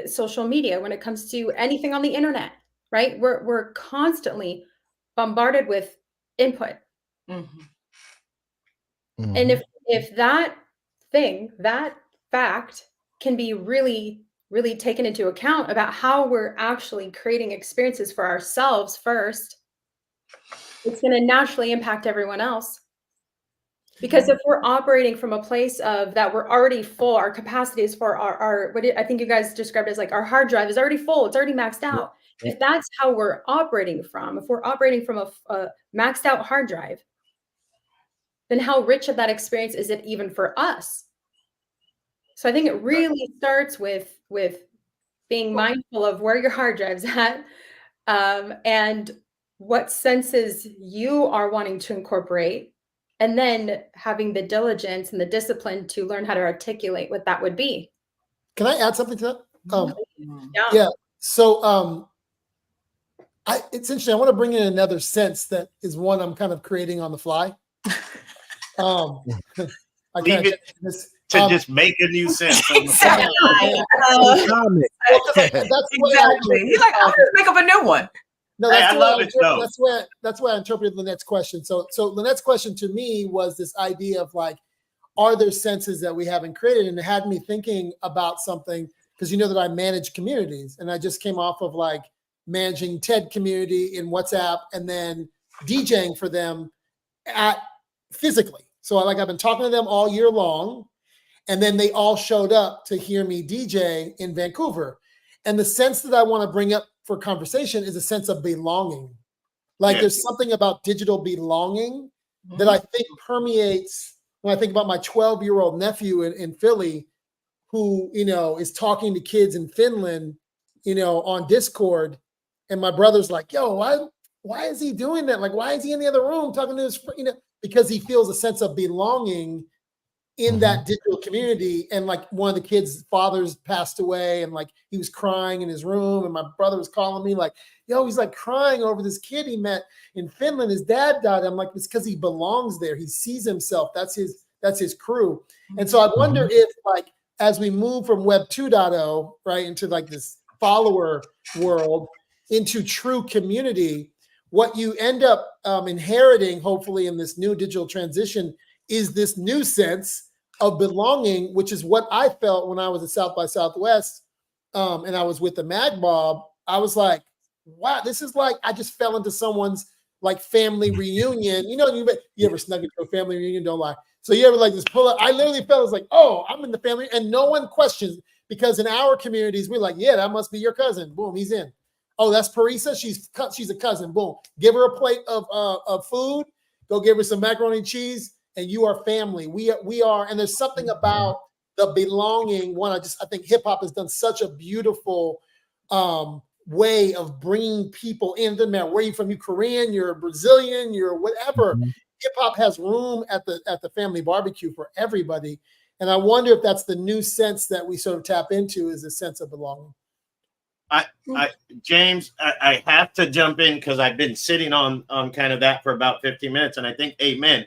social media, when it comes to anything on the internet, right? We're constantly bombarded with input. And if that fact can be really, really taken into account about how we're actually creating experiences for ourselves first, it's going to naturally impact everyone else. Because if we're operating from a place of that we're already full, our capacity is for our I think you guys described it as like our hard drive is already full, it's already maxed out. If that's how we're operating from, if we're operating from a maxed out hard drive, then how rich of that experience is it even for us? So I think it really starts with being mindful of where your hard drive's at, and what senses you are wanting to incorporate, and then having the diligence and the discipline to learn how to articulate what that would be. I add something to that? Yeah. Yeah. So it's interesting. I want to bring in another sense that is one I'm kind of creating on the fly. I Leave it to just make a new sense. Exactly. Exactly. You're like, I'll just make up a new one. No, I love it though. That's why I interpreted Lynette's question. So Lynette's question to me was this idea of like, are there senses that we haven't created? And it had me thinking about something, because you know that I manage communities, and I just came off of like managing TED community in WhatsApp and then DJing for them physically. So I've been talking to them all year long, and then they all showed up to hear me DJ in Vancouver. And the sense that I want to bring up for conversation is a sense of belonging. Like there's something about digital belonging that I think permeates when I think about my 12-year-old nephew in Philly, who, is talking to kids in Finland, on Discord. And my brother's like, yo, why is he doing that? Like, why is he in the other room talking to his friend? Because he feels a sense of belonging in that digital community. And like one of the kids' fathers passed away, and like he was crying in his room, and my brother was calling me like, yo, he's like crying over this kid he met in Finland. His dad died. I'm like, it's because he belongs there. He sees himself. That's his crew. And so I wonder if, like, as we move from Web 2.0, right, into like this follower world, into true community, what you end up inheriting, hopefully, in this new digital transition is this new sense of belonging, which is what I felt when I was at South by Southwest, and I was with the Mag Mob. I was like, wow, this is like I just fell into someone's like family reunion. You ever snuck into a family reunion? Don't lie. So you ever like just pull up? I literally felt, it's like, oh, I'm in the family, and no one questions, because in our communities we're like, yeah, that must be your cousin. Boom, he's in. Oh, that's Parisa. She's a cousin. Boom. Give her a plate of food. Go give her some macaroni and cheese, and you are family. We are, and there's something about the belonging. I think hip hop has done such a beautiful way of bringing people in. Doesn't matter where you're from. You're Korean, you're Brazilian, you're whatever. hip hop has room at the family barbecue for everybody. And I wonder if that's the new sense that we sort of tap into, is a sense of belonging. James, I have to jump in because I've been sitting on kind of that for about 15 minutes, and I think, amen.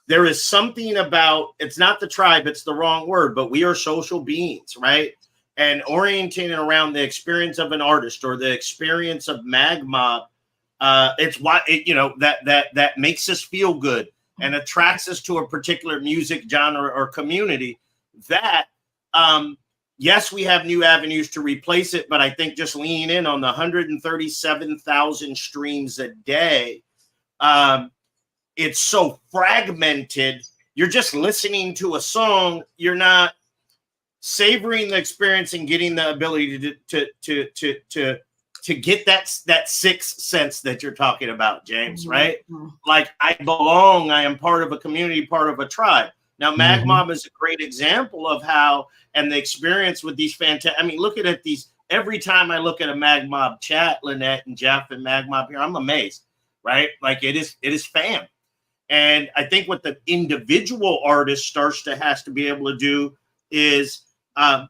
There is something about, it's not the tribe, it's the wrong word, but we are social beings, right? And orienting around the experience of an artist or the experience of Magmob, it's why that makes us feel good and attracts us to a particular music genre or community. That yes, we have new avenues to replace it, but I think just leaning in on the 137,000 streams a day, it's so fragmented. You're just listening to a song. You're not savoring the experience and getting the ability to get that sixth sense that you're talking about, James, right? Like, I belong. I am part of a community, part of a tribe. Now, Magmob is a great example of how, and the experience with these fantastic. I mean, look at these. Every time I look at a Magmob chat, Lynette and Jeff and Magmob here, I'm amazed, right? Like, it is fam. And I think what the individual artist has to be able to do is, I'll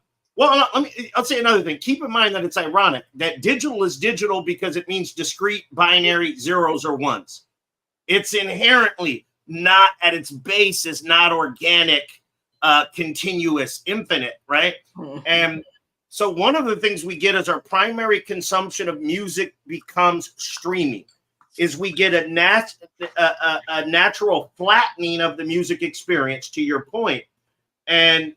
say another thing. Keep in mind that it's ironic that digital is digital because it means discrete, binary, zeros or ones. It's inherently not, at its base, is not organic, continuous, infinite, right? And so one of the things we get as our primary consumption of music becomes streaming. Is we get a natural flattening of the music experience, to your point. And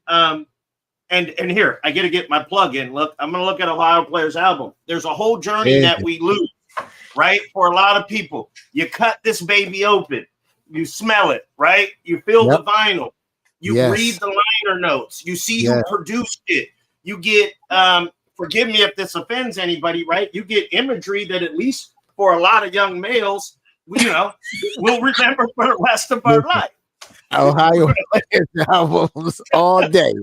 here, I got to get my plug in. Look, I'm going to look at Ohio Player's album. There's a whole journey that we lose, right? For a lot of people, you cut this baby open, you smell it, right? You feel the vinyl, you read the liner notes, you see who produced it. You get, forgive me if this offends anybody, right? You get imagery that, at least for a lot of young males, we'll remember for the rest of our life. Ohio Players albums all day.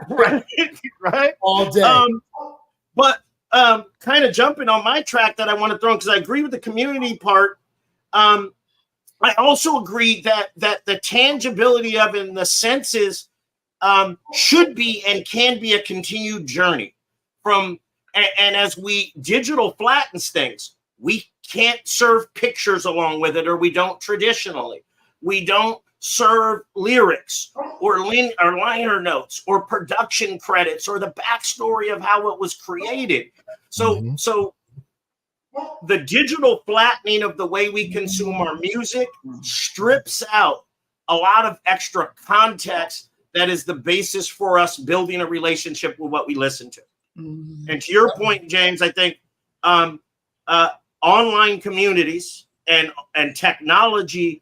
right? All day. But kind of jumping on my track that I want to throw in, because I agree with the community part. I also agree that the tangibility of it and the senses should be and can be a continued journey and as we digital flattens things, we can't serve pictures along with it, or we don't traditionally. We don't serve lyrics or liner notes or production credits or the backstory of how it was created. So the digital flattening of the way we consume our music strips out a lot of extra context that is the basis for us building a relationship with what we listen to. And to your point, James, I think online communities and technology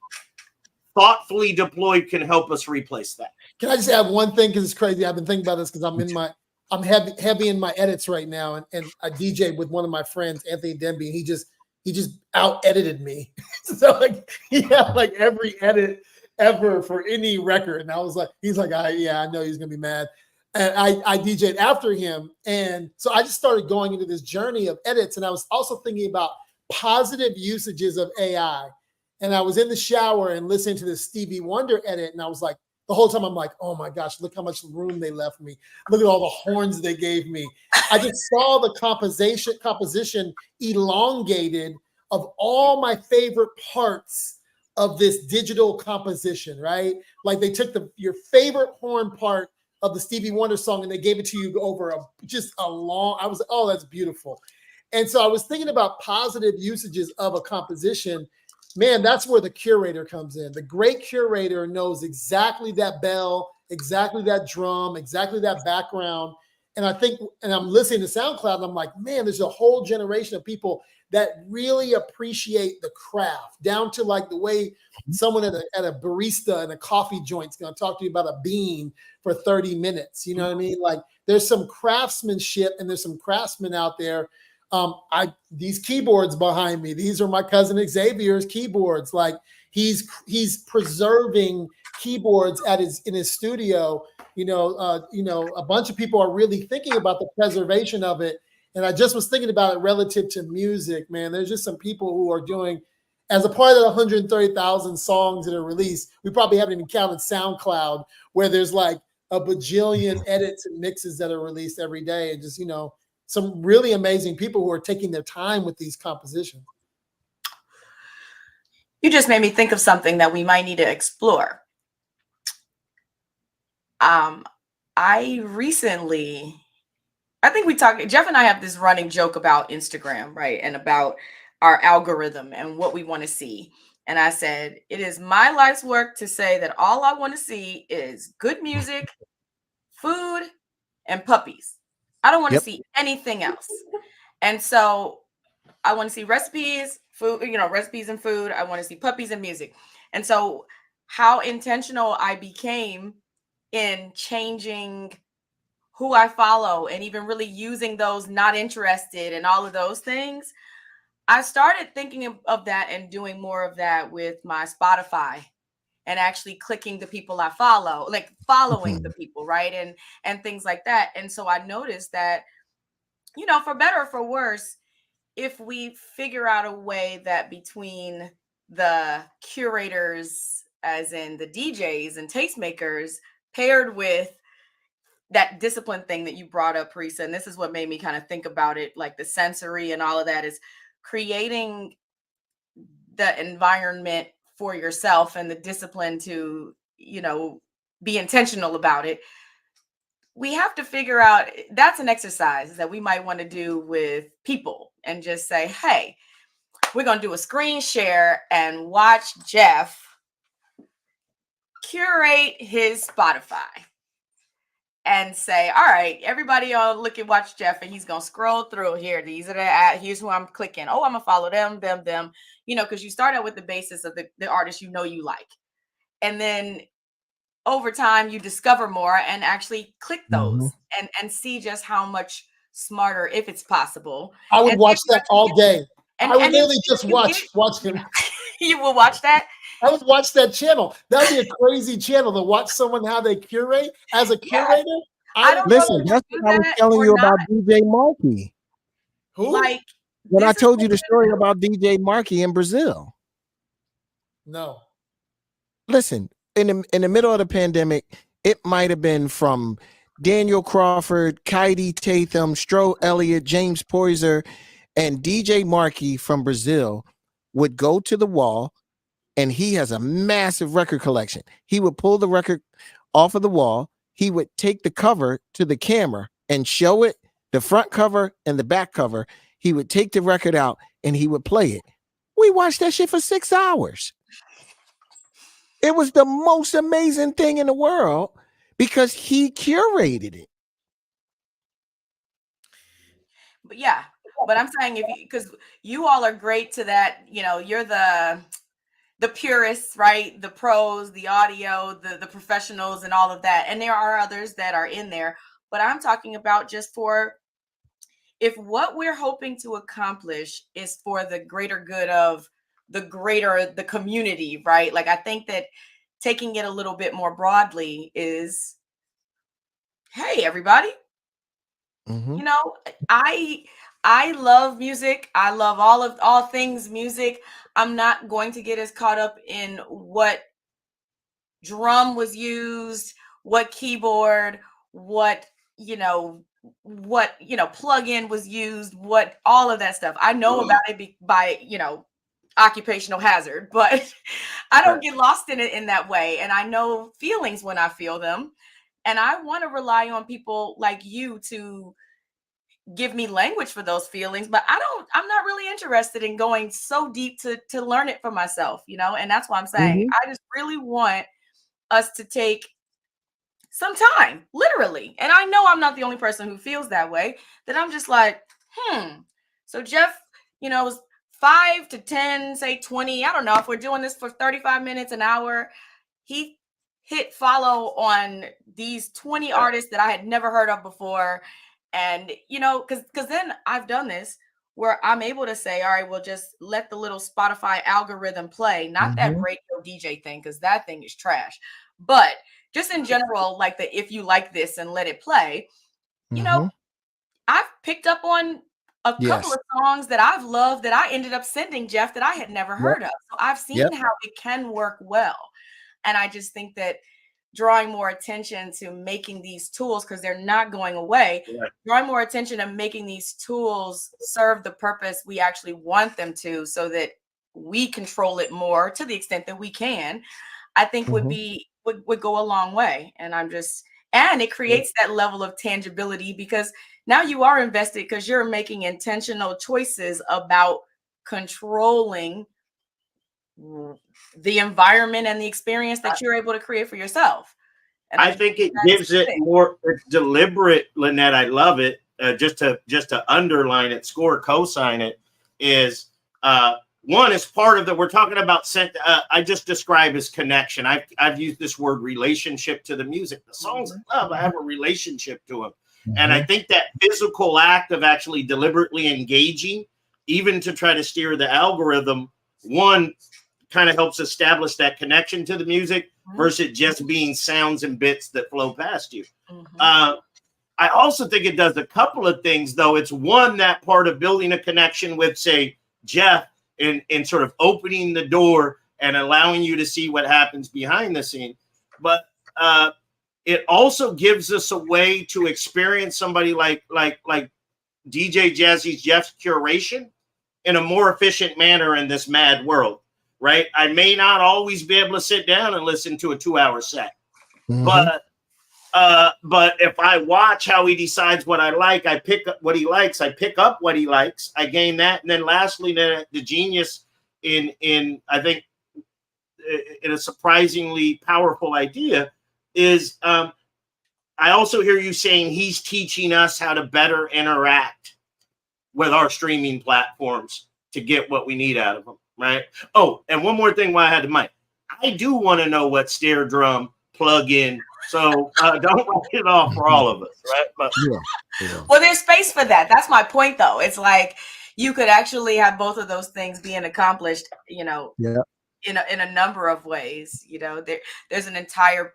thoughtfully deployed can help us replace that. Can I just add one thing? Because it's crazy. I've been thinking about this because I'm heavy in my edits right now, and I DJ with one of my friends, Anthony Denby. He just out edited me. So he had every edit ever for any record, and I was like, he's like, I know he's gonna be mad. And I DJ'd after him, and so I just started going into this journey of edits, and I was also thinking about positive usages of AI. And I was in the shower and listening to this Stevie Wonder edit, and I was like, the whole time I'm like, oh my gosh, look how much room they left me. Look at all the horns they gave me. I just saw the composition elongated of all my favorite parts of this digital composition, right? Like they took your favorite horn part of the Stevie Wonder song and they gave it to you over I was like, oh, that's beautiful. And so I was thinking about positive usages of a composition. Man, that's where the curator comes in. The great curator knows exactly that bell, exactly that drum, exactly that background. And I'm listening to SoundCloud and I'm like, man, there's a whole generation of people that really appreciate the craft, down to like the way someone at a barista in a coffee joint is going to talk to you about a bean for 30 minutes. You know what I mean? Like there's some craftsmanship and there's some craftsmen out there. These keyboards behind me, these are my cousin Xavier's keyboards. Like he's preserving keyboards in his studio. A bunch of people are really thinking about the preservation of it. And I just was thinking about it relative to music, man. There's just some people who are doing, as a part of the 130,000 songs that are released, we probably haven't even counted SoundCloud, where there's like a bajillion edits and mixes that are released every day. And just, some really amazing people who are taking their time with these compositions. You just made me think of something that we might need to explore. I think we talked, Jeff and I have this running joke about Instagram, right? And about our algorithm and what we want to see. And I said, it is my life's work to say that all I want to see is good music, food, and puppies. I don't want to see anything else. And so I want to see recipes, food, recipes and food. I want to see puppies and music. And so how intentional I became in changing who I follow and even really using those not interested and all of those things, I started thinking of that and doing more of that with my Spotify and actually clicking the people I follow, like following the people, right? And things like that. And so I noticed that, for better or for worse, if we figure out a way that between the curators, as in the DJs and tastemakers, paired with that discipline thing that you brought up, Parisa, and this is what made me kind of think about it, like the sensory and all of that, is creating the environment for yourself and the discipline to, be intentional about it. We have to figure out, that's an exercise that we might want to do with people and just say, hey, we're going to do a screen share and watch Jeff curate his Spotify. And say, all right, everybody look and watch Jeff, and he's gonna scroll through here. These are here's who I'm clicking. Oh, I'm gonna follow them, because you start out with the basis of the artist you like. And then over time you discover more and actually click those and see just how much smarter, if it's possible. I would watch that all day. I would literally just watch him. You will watch that? I would watch that channel. That would be a crazy channel to watch someone how they curate as a curator. Listen, that's what I was telling you about DJ Markey. Who? Like when I told you the story about DJ Markey in Brazil. No. Listen, in the middle of the pandemic, it might have been from Daniel Crawford, Kaidi Tatham, Stro Elliott, James Poyser, and DJ Markey from Brazil would go to the wall. And he has a massive record collection. He would pull the record off of the wall. He would take the cover to the camera and show it, the front cover and the back cover. He would take the record out and he would play it. We watched that shit for 6 hours. It was the most amazing thing in the world because he curated it. But yeah, but I'm saying because you all are great to that, you're the purists, right? The pros, the audio, the professionals and all of that. And there are others that are in there, but I'm talking about just for if what we're hoping to accomplish is for the greater good of the community, right? Like, I think that taking it a little bit more broadly is, hey, everybody, I love music. I love all things music. I'm not going to get as caught up in what drum was used, what keyboard, what plug-in was used, what all of that stuff. I know about it by occupational hazard, but I don't get lost in it in that way. And I know feelings when I feel them. And I want to rely on people like you to give me language for those feelings, but I'm not really interested in going so deep to learn it for myself, and that's why I'm saying I just really want us to take some time, literally. And I know I'm not the only person who feels that way, that I'm just like, so Jeff, was 5 to 10, say 20, I don't know, if we're doing this for 35 minutes, an hour, he hit follow on these 20 artists that I had never heard of before. And, because then I've done this where I'm able to say, all right, well, just let the little Spotify algorithm play, not that radio DJ thing, because that thing is trash. But just in general, like if you like this and let it play, I've picked up on a couple Yes. of songs that I've loved that I ended up sending Jeff that I had never heard of. So I've seen how it can work well. And I just think that drawing more attention to making these tools, because they're not going away, drawing more attention to making these tools serve the purpose we actually want them to, so that we control it more to the extent that we can, I think would go a long way. And and it creates that level of tangibility, because now you are invested, because you're making intentional choices about controlling the environment and the experience that you're able to create for yourself. And I think it gives it more, it's deliberate, Lynette. I love it. Just to underline it, score, co-sign it, is one is part of the, we're talking about I just describe as connection. I've used this word relationship to the music. The songs I love, I have a relationship to them. And I think that physical act of actually deliberately engaging, even to try to steer the algorithm, one kind of helps establish that connection to the music versus just being sounds and bits that flow past you. I also think it does a couple of things, though. It's one, that part of building a connection with, say, Jeff, in sort of opening the door and allowing you to see what happens behind the scene. But it also gives us a way to experience somebody like DJ Jazzy's Jeff's curation in a more efficient manner in this mad world. Right. I may not always be able to sit down and listen to a 2-hour set, but if I watch how he decides what I like, I pick up what he likes. I pick up what he likes. I gain that. And then lastly, the genius in I think in a surprisingly powerful idea is I also hear you saying he's teaching us how to better interact with our streaming platforms to get what we need out of them. Right. Oh, and one more thing while I had the mic. I do want to know what snare drum plug in. So don't write it off for all of us. Right. But well, there's space for that. That's my point, though. It's like you could actually have both of those things being accomplished, in a number of ways. There's an entire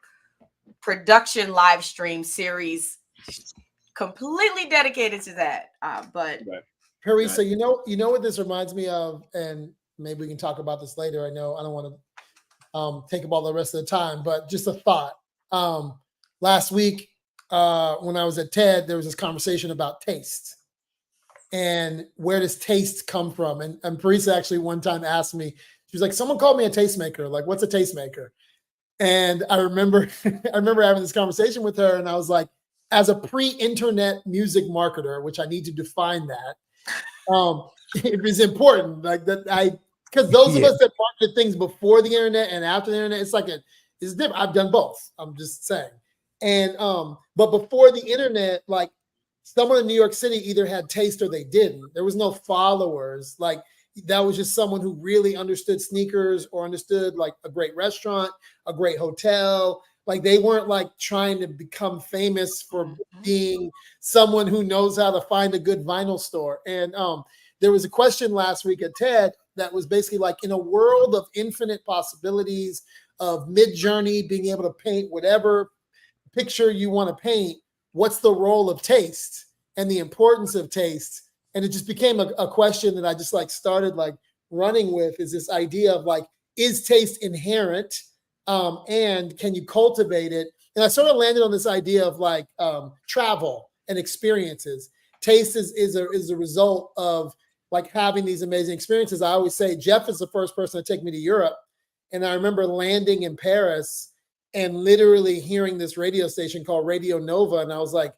production live stream series completely dedicated to that. Parisa, you know what this reminds me of, and maybe we can talk about this later. I know I don't want to take up all the rest of the time, but just a thought. Last week, when I was at TED, there was this conversation about taste and where does taste come from? And Parisa actually one time asked me, she was like, someone called me a tastemaker. Like, what's a tastemaker? And I remember having this conversation with her, and I was like, as a pre-internet music marketer, which I need to define that, it is important, like that because those of us that marketed things before the internet and after the internet, it's different. I've done both. I'm just saying. And but before the internet, like someone in New York City either had taste or they didn't. There was no followers. Like that was just someone who really understood sneakers or understood like a great restaurant, a great hotel. Like they weren't like trying to become famous for being someone who knows how to find a good vinyl store. And there was a question last week at TED that was basically like, in a world of infinite possibilities of Mid-Journey being able to paint whatever picture you want to paint, what's the role of taste and the importance of taste? And it just became a question that I just like started like running with, is this idea of like, is taste inherent? And can you cultivate it? And I sort of landed on this idea of like travel and experiences. Taste is a result of like having these amazing experiences. I always say Jeff is the first person to take me to Europe. And I remember landing in Paris and literally hearing this radio station called Radio Nova. And I was like,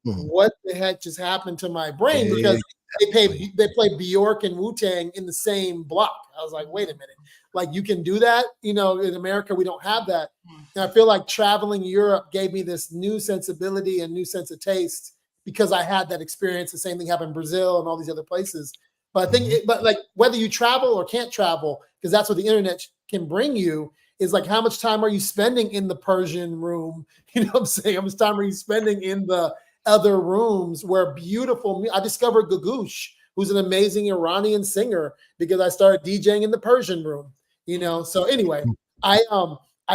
what the heck just happened to my brain? Because they play Bjork and Wu-Tang in the same block. I was like, wait a minute. Like you can do that? In America, we don't have that. And I feel like traveling Europe gave me this new sensibility and new sense of taste because I had that experience. The same thing happened in Brazil and all these other places. But I think, but like whether you travel or can't travel, because that's what the internet can bring you, is like how much time are you spending in the Persian room? You know what I'm saying? How much time are you spending in the other rooms where I discovered Gagoosh, who's an amazing Iranian singer, because I started DJing in the Persian room. So anyway, I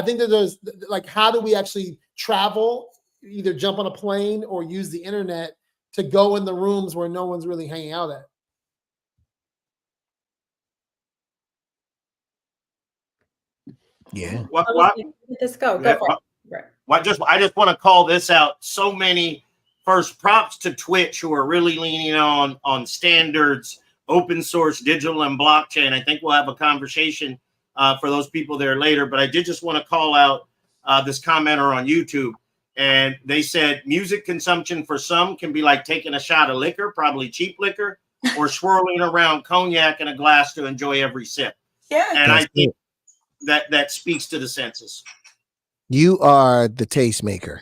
think that there's like, how do we actually travel, either jump on a plane or use the internet to go in the rooms where no one's really hanging out at. Yeah. What, Let this go. Go for it. I just want to call this out. So many first props to Twitch who are really leaning on standards, open source, digital, and blockchain. I think we'll have a conversation for those people there later. But I did just want to call out this commenter on YouTube. And they said music consumption for some can be like taking a shot of liquor, probably cheap liquor, or swirling around cognac in a glass to enjoy every sip. Yeah. And I think that speaks to the census. You are the tastemaker.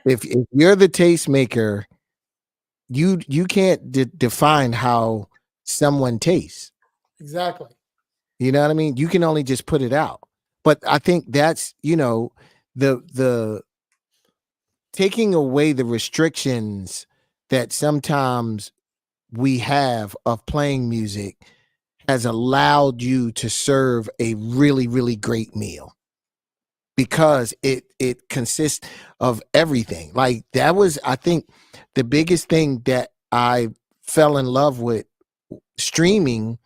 if you're the tastemaker, you can't define how someone tastes. Exactly. You know what I mean? You can only just put it out. But I think that's, the taking away the restrictions that sometimes we have of playing music has allowed you to serve a really, really great meal, because it consists of everything. Like, that was, I think, the biggest thing that I fell in love with streaming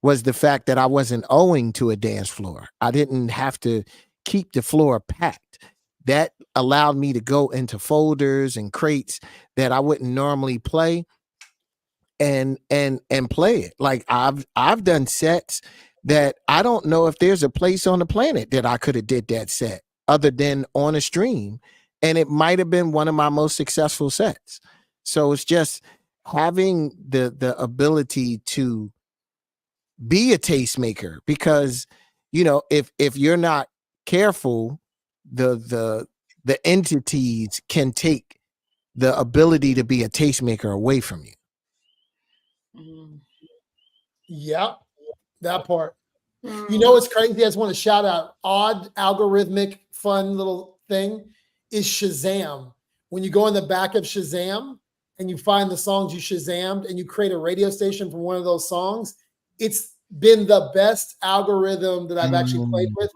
was the fact that I wasn't owing to a dance floor. I didn't have to keep the floor packed. That allowed me to go into folders and crates that I wouldn't normally play and play it. Like, I've done sets that I don't know if there's a place on the planet that I could have did that set other than on a stream, and it might have been one of my most successful sets. So it's just having the ability to be a tastemaker, because if you're not careful, the entities can take the ability to be a tastemaker away from you. Yep, that part. You know what's crazy? I just want to shout out, odd algorithmic fun little thing is Shazam. When you go in the back of Shazam and you find the songs you Shazammed and you create a radio station from one of those songs, it's been the best algorithm that I've actually played with.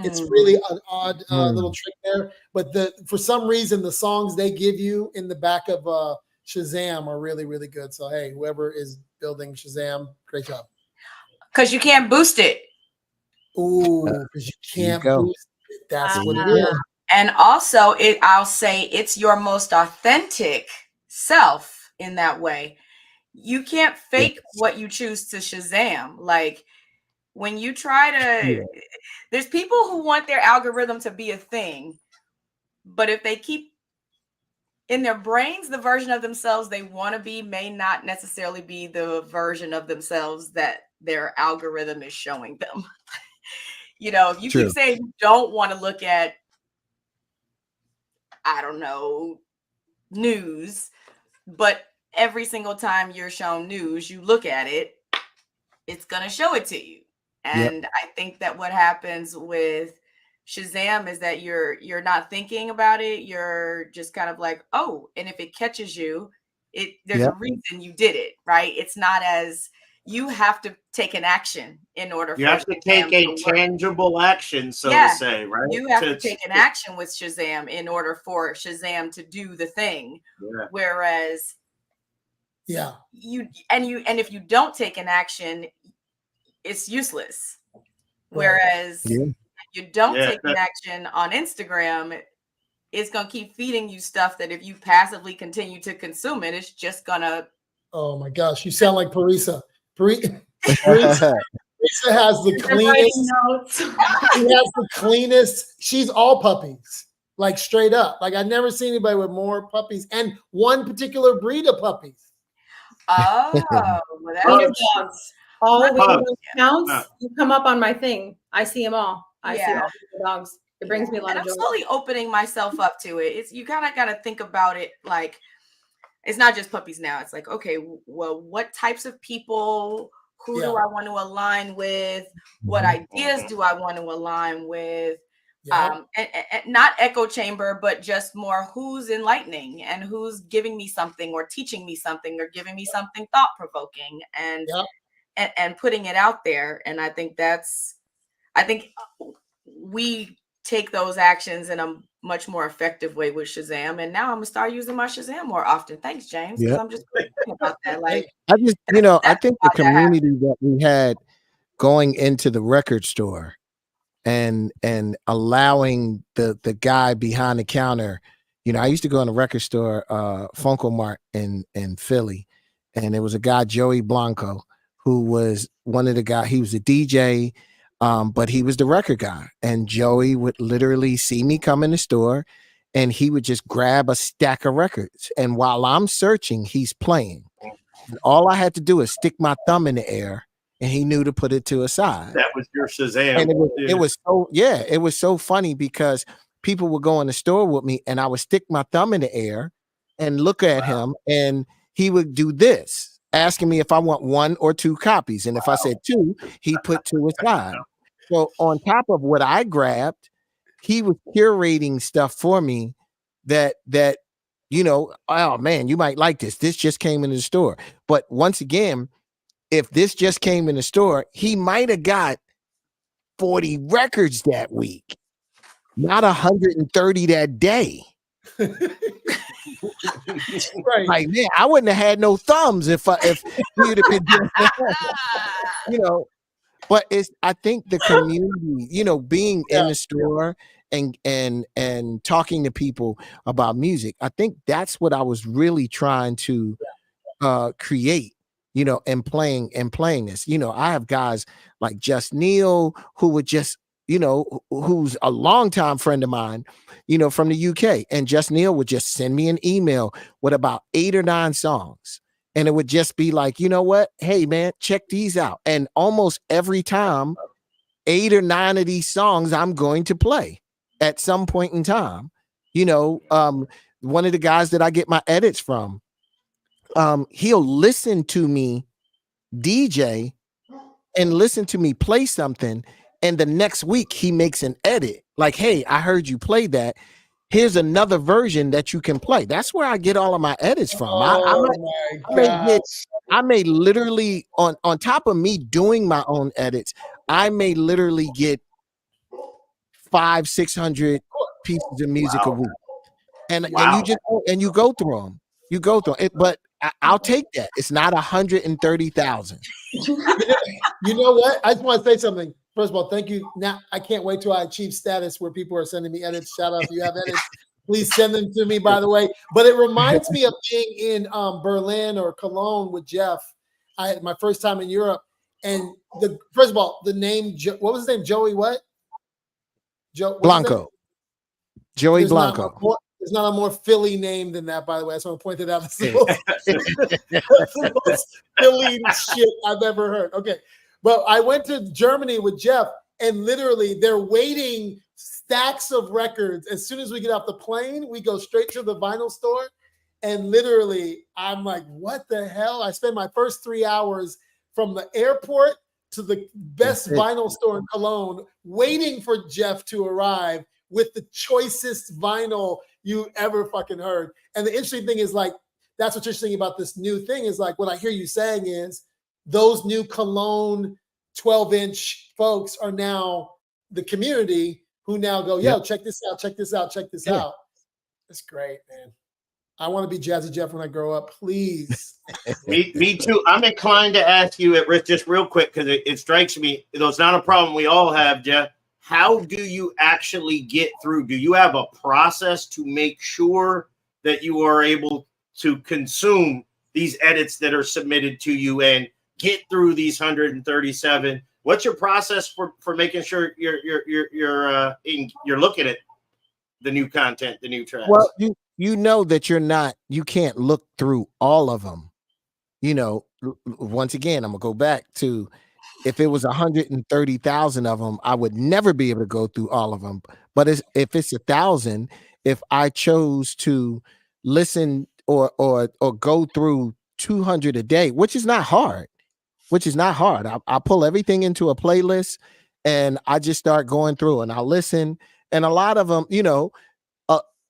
It's really an odd little trick there. But for some reason, the songs they give you in the back of Shazam are really, really good. So, hey, whoever is building Shazam, great job. Because you can't boost it. Ooh, because you can't boost it. That's what it is. And also, I'll say it's your most authentic self in that way. You can't fake what you choose to Shazam. Like, when you try to, there's people who want their algorithm to be a thing, but if they keep in their brains the version of themselves they want to be may not necessarily be the version of themselves that their algorithm is showing them. If you keep saying you don't want to look at, I don't know, news, but every single time you're shown news, you look at it, it's going to show it to you. And I think that what happens with Shazam is that you're not thinking about it. You're just kind of like, oh, and if it catches you, there's a reason you did it, right? It's not as you have to take an action in order you for have to take a tangible action, so to say, right? You have to take an action with Shazam in order for Shazam to do the thing. Yeah. Whereas if you don't take an action, it's useless. Whereas if you don't take an action on Instagram, it's going to keep feeding you stuff that if you passively continue to consume it, it's just going to. Oh my gosh, you sound like Parisa. Parisa has the cleanest. She has the cleanest. She's all puppies, like straight up. Like, I've never seen anybody with more puppies and one particular breed of puppies. Oh, all the accounts you come up on my thing. I see them all. I see all the dogs. It brings me a lot of joy. I'm slowly opening myself up to it. You kind of got to think about it like it's not just puppies now. It's like, okay, well, what types of people? Who do I want to align with? What ideas do I want to align with? And not echo chamber, but just more who's enlightening and who's giving me something or teaching me something or giving me something thought provoking and putting it out there. And I think we take those actions in a much more effective way with Shazam. And now I'm gonna start using my Shazam more often. Thanks, James, because Yeah. I'm just thinking about that. Like, I just, I think the about to happen. community that we had going into the record store and allowing the guy behind the counter, I used to go in the record store, Funko Mart in Philly, and there was a guy, Joey Blanco, who was one of the guys. He was a DJ, but he was the record guy. And Joey would literally see me come in the store, and he would just grab a stack of records. And while I'm searching, he's playing. And all I had to do is stick my thumb in the air, and he knew to put it to a side. That was your Shazam. And it was so funny because people would go in the store with me, and I would stick my thumb in the air and look at him, and he would do this, asking me if I want 1 or 2 copies. And if I said 2, he put 2 aside. So on top of what I grabbed, he was curating stuff for me that oh man, you might like this. This just came in the store. But once again, if this just came in the store, he might have got 40 records that week, not 130 that day. Right. Like, man, I wouldn't have had no thumbs if you'd have been doing that. But I think the community, being in the store and talking to people about music, I think that's what I was really trying to create, and playing this. I have guys like Just Neil, who would just, who's a longtime friend of mine, from the UK. And Just Neil would just send me an email with about 8 or 9 songs. And it would just be like, you know what? Hey, man, check these out. And almost every time, 8 or 9 of these songs I'm going to play at some point in time. One of the guys that I get my edits from, he'll listen to me DJ and listen to me play something, and the next week he makes an edit like, hey, I heard you play that, here's another version that you can play. That's where I get all of my edits from. I may literally, on top of me doing my own edits, I may literally get 500-600 pieces of music a week. And you go through them. You go through it, but I'll take that. It's not 130,000. You know what? I just want to say something. First of all, thank you. Now I can't wait till I achieve status where people are sending me edits. Shout out if you have edits. Please send them to me, by the way. But it reminds me of being in Berlin or Cologne with Jeff. I had my first time in Europe, and first of all, the name, what was his name? Joey what? Blanco. Joey Blanco. There's not a more Philly name than that, by the way. I just want to point it out. That's the most Philly shit I've ever heard. Okay. But I went to Germany with Jeff, and literally they're waiting stacks of records. As soon as we get off the plane, we go straight to the vinyl store. And literally, I'm like, what the hell? I spent my first 3 hours from the airport to the best vinyl store in Cologne, waiting for Jeff to arrive with the choicest vinyl you ever fucking heard. And the interesting thing is, like, that's what's interesting about this new thing is, like, what I hear you saying is those new Cologne 12-inch folks are now the community who now go, yo, check this out, check this out, check this out. It's great, man. I want to be Jazzy Jeff when I grow up, please. me too. I'm inclined to ask you at risk just real quick because it strikes me, though it's not a problem we all have, Jeff. How do you actually get through? Do you have a process to make sure that you are able to consume these edits that are submitted to you and get through these 137? What's your process for making sure you're looking at the new content, the new tracks? Well, you know that you can't look through all of them. Once again, I'm gonna go back to, if it was 130,000 of them, I would never be able to go through all of them. But if it's 1,000, if I chose to listen or go through 200 a day, which is not hard. I pull everything into a playlist and I just start going through and I'll listen. And a lot of them,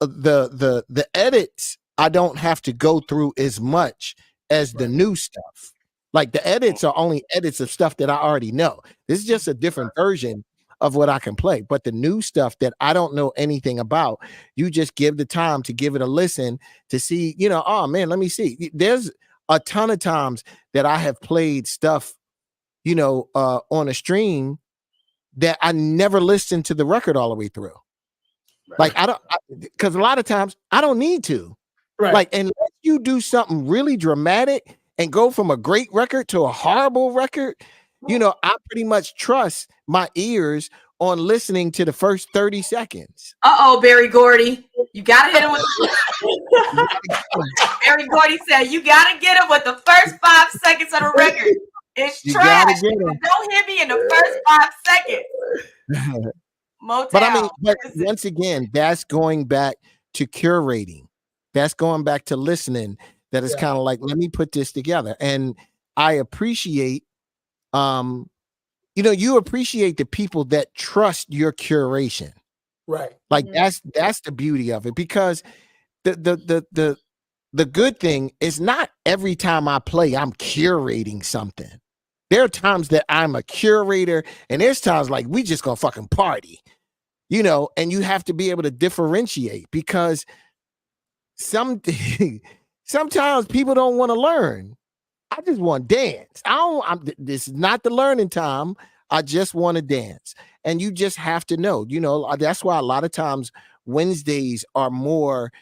the edits, I don't have to go through as much as the new stuff. Like the edits are only edits of stuff that I already know. This is just a different version of what I can play. But the new stuff that I don't know anything about, you just give the time to give it a listen to see, oh man, let me see. There's a ton of times that I have played stuff, on a stream that I never listened to the record all the way through. Right. Like because a lot of times I don't need to. Right. Like unless you do something really dramatic and go from a great record to a horrible record, I pretty much trust my ears on listening to the first 30 seconds. Barry Gordy, you gotta hit him with Barry Gordy said you gotta get him with the first 5 seconds of the record. It's trash. Don't hit me in the first 5 seconds. Motown. But once again, that's going back to curating. That's going back to listening. That is kind of like, let me put this together. And I appreciate, you appreciate the people that trust your curation. Right. Like that's the beauty of it, because the good thing is not every time I play, I'm curating something. There are times that I'm a curator, and there's times like we just gonna fucking party, and you have to be able to differentiate, because sometimes people don't want to learn. I just want to dance. This is not the learning time. I just want to dance. And you just have to know, that's why a lot of times Wednesdays are more,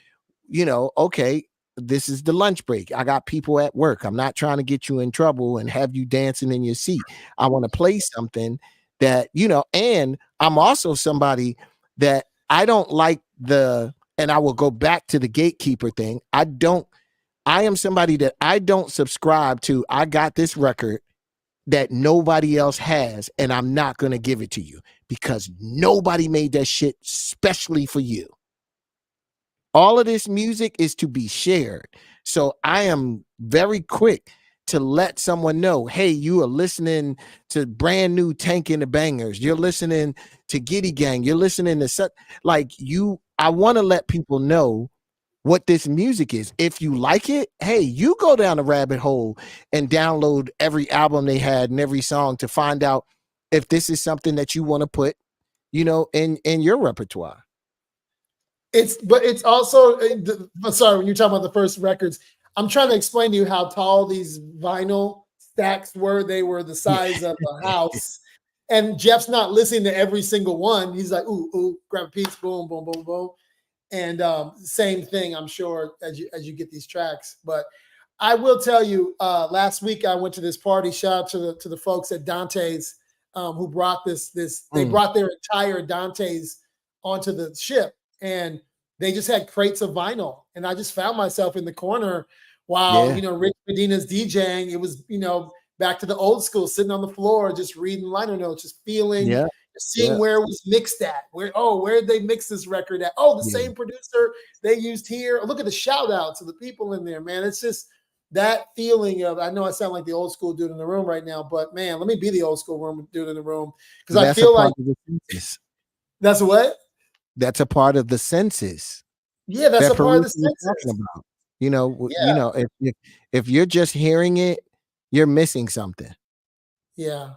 okay, this is the lunch break. I got people at work. I'm not trying to get you in trouble and have you dancing in your seat. I want to play something that, and I'm also somebody that I don't like and I will go back to the gatekeeper thing. I am somebody that I don't subscribe to. I got this record that nobody else has, and I'm not going to give it to you because nobody made that shit specially for you. All of this music is to be shared. So I am very quick to let someone know, hey, you are listening to brand new Tank and the Bangers. You're listening to Giddy Gang. You're listening to I want to let people know what this music is. If you like it, hey, you go down the rabbit hole and download every album they had and every song to find out if this is something that you want to put, in your repertoire. It's also, sorry, when you're talking about the first records, I'm trying to explain to you how tall these vinyl stacks were. They were the size of a house. And Jeff's not listening to every single one. He's like, ooh, grab a piece, boom, boom, boom, boom. And same thing, I'm sure, as you get these tracks. But I will tell you, last week I went to this party. Shout out to the folks at Dante's who brought this. They brought their entire Dante's onto the ship, and they just had crates of vinyl. And I just found myself in the corner while Rich Medina's DJing. It was back to the old school, sitting on the floor, just reading liner notes, just feeling. Yeah. Seeing where it was mixed at, where did they mix this record at? Oh, the same producer they used here. Look at the shout out to the people in there, man. It's just that feeling of, I know I sound like the old school dude in the room right now, but man, let me be the old school dude in the room, because I feel like that's what? That's a part of the senses. Yeah, that's a part of the senses. If you're just hearing it, you're missing something. Yeah.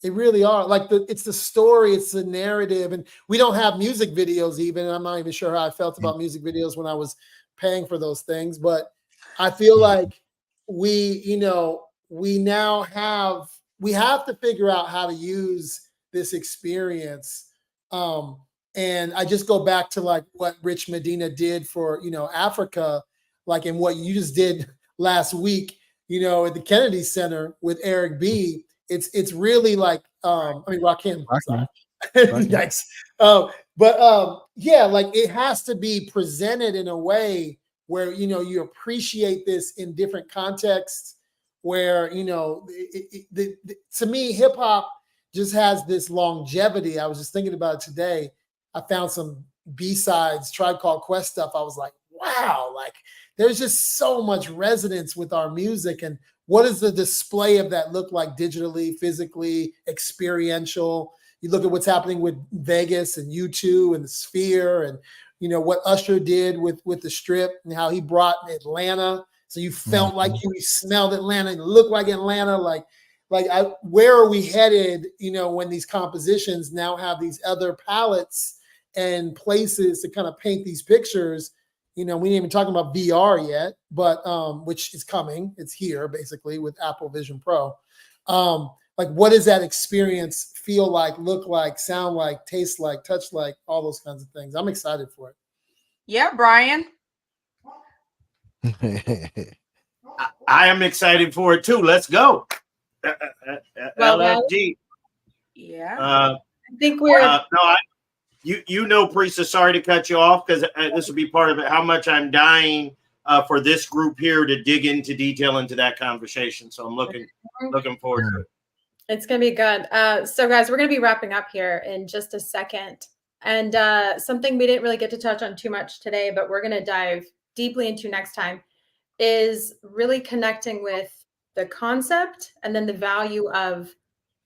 They really are. Like it's the story, it's the narrative, and we don't have music videos even. And I'm not even sure how I felt about music videos when I was paying for those things. But I feel like we have to figure out how to use this experience. And I just go back to like what Rich Medina did for Africa, like, and what you just did last week, at the Kennedy Center with Eric B. It's really like Rakim. Yikes. Like it has to be presented in a way where you appreciate this in different contexts. Where to me, hip hop just has this longevity. I was just thinking about it today. I found some B-sides, Tribe Called Quest stuff. I was like, wow, like there's just so much resonance with our music. And what does the display of that look like digitally, physically, experiential? You look at what's happening with Vegas and U2 and the Sphere, and what Usher did with the Strip and how he brought Atlanta. So you felt like you smelled Atlanta and looked like Atlanta. Like like, where are we headed? You know, when these compositions now have these other palettes and places to kind of paint these pictures. You know, we ain't even talking about VR yet, but which is coming. It's here basically with Apple Vision Pro. Like, what does that experience feel like, look like, sound like, taste like, touch like, all those kinds of things? I'm excited for it. Yeah, Brian. I am excited for it too. Let's go. Well, LFG. Yeah. I think we're You know, Priesta, sorry to cut you off because this will be part of it. How much I'm dying for this group here to dig into detail into that conversation. So I'm looking forward to it. It's going to be good. So guys, we're going to be wrapping up here in just a second. And something we didn't really get to touch on too much today, but we're going to dive deeply into next time is really connecting with the concept and then the value of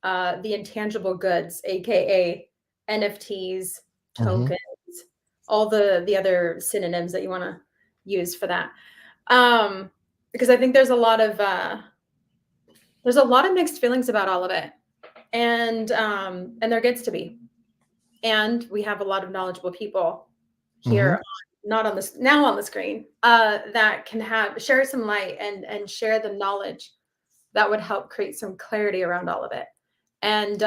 the intangible goods, aka NFTs, tokens, all the other synonyms that you want to use for that. Because I think there's a lot of mixed feelings about all of it, and there gets to be, and we have a lot of knowledgeable people here, not on this now on the screen, that can share some light and share the knowledge that would help create some clarity around all of it. And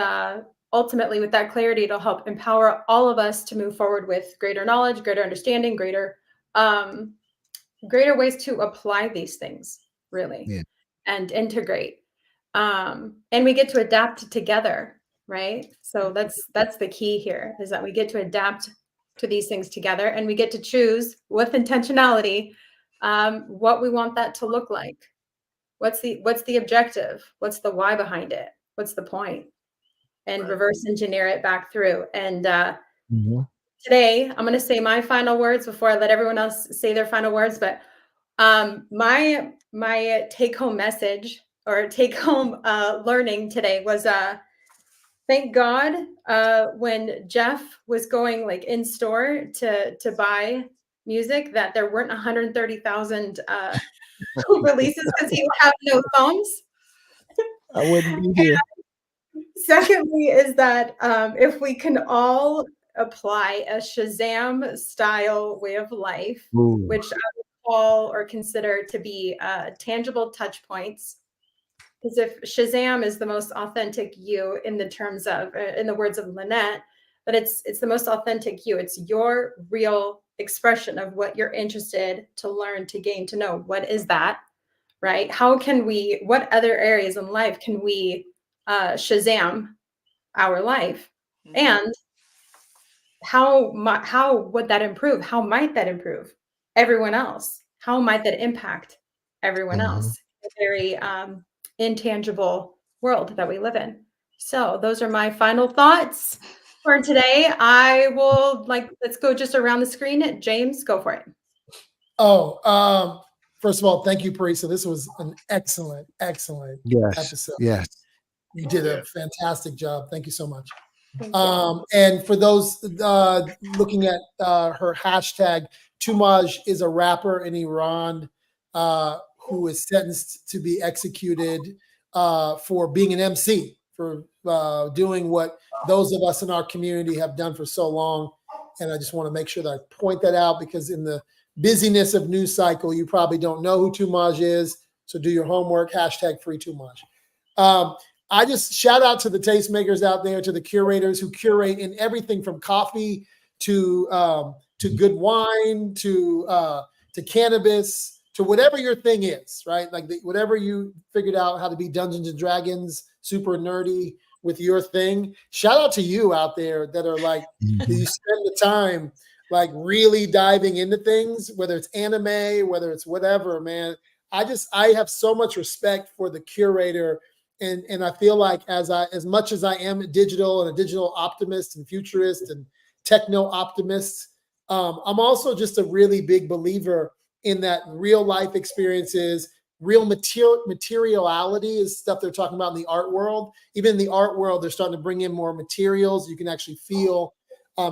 ultimately, with that clarity, it'll help empower all of us to move forward with greater knowledge, greater understanding, greater ways to apply these things, really, and integrate. And we get to adapt together, right? So that's the key here, is that we get to adapt to these things together, and we get to choose with intentionality what we want that to look like. What's the objective? What's the why behind it? What's the point? And reverse engineer it back through. And today, I'm going to say my final words before I let everyone else say their final words. But my take-home message or take-home learning today was thank God when Jeff was going like in store to buy music that there weren't 130,000 releases because he would have no thumbs. I wouldn't be here. Secondly, is that if we can all apply a Shazam style way of life, which I would call or consider to be tangible touch points, because if Shazam is the most authentic you in the terms of, in the words of Lynette, but it's the most authentic you. It's your real expression of what you're interested to learn, to gain, to know. What is that, right? What other areas in life can we Shazam our life? And how would that improve? How might that improve everyone else? How might that impact everyone else? A very intangible world that we live in. So those are my final thoughts for today. I will let's go just around the screen. James, go for it. First of all, thank you, Parisa. This was an excellent episode. Yes. You did a fantastic job. Thank you so much. And for those looking at her hashtag, Tumaj is a rapper in Iran who is sentenced to be executed for being an MC, for doing what those of us in our community have done for so long. And I just want to make sure that I point that out, because in the busyness of news cycle, you probably don't know who Tumaj is. So do your homework, hashtag free Tumaj. I just shout out to the tastemakers out there, to the curators who curate in everything from coffee to good wine, to cannabis, to whatever your thing is, right? Like whatever you figured out how to be Dungeons and Dragons, super nerdy with your thing. Shout out to you out there that are like, you spend the time like really diving into things, whether it's anime, whether it's whatever, man. I have so much respect for the curator. And I feel like as much as I am digital and a digital optimist and futurist and techno optimist, I'm also just a really big believer in that real life experiences, real materiality is stuff they're talking about in the art world. Even in the art world, they're starting to bring in more materials you can actually feel.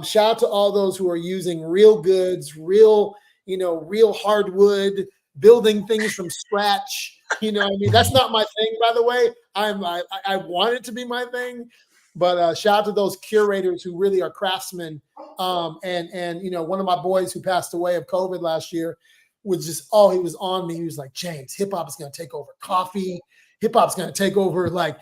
Shout out to all those who are using real goods, real hardwood, building things from scratch. You know what I mean? That's not my thing, by the way. I want it to be my thing, but shout out to those curators who really are craftsmen. And you know, one of my boys who passed away of COVID last year was just, oh, he was on me. He was like, James, hip hop is going to take over coffee. Hip hop's going to take over, like,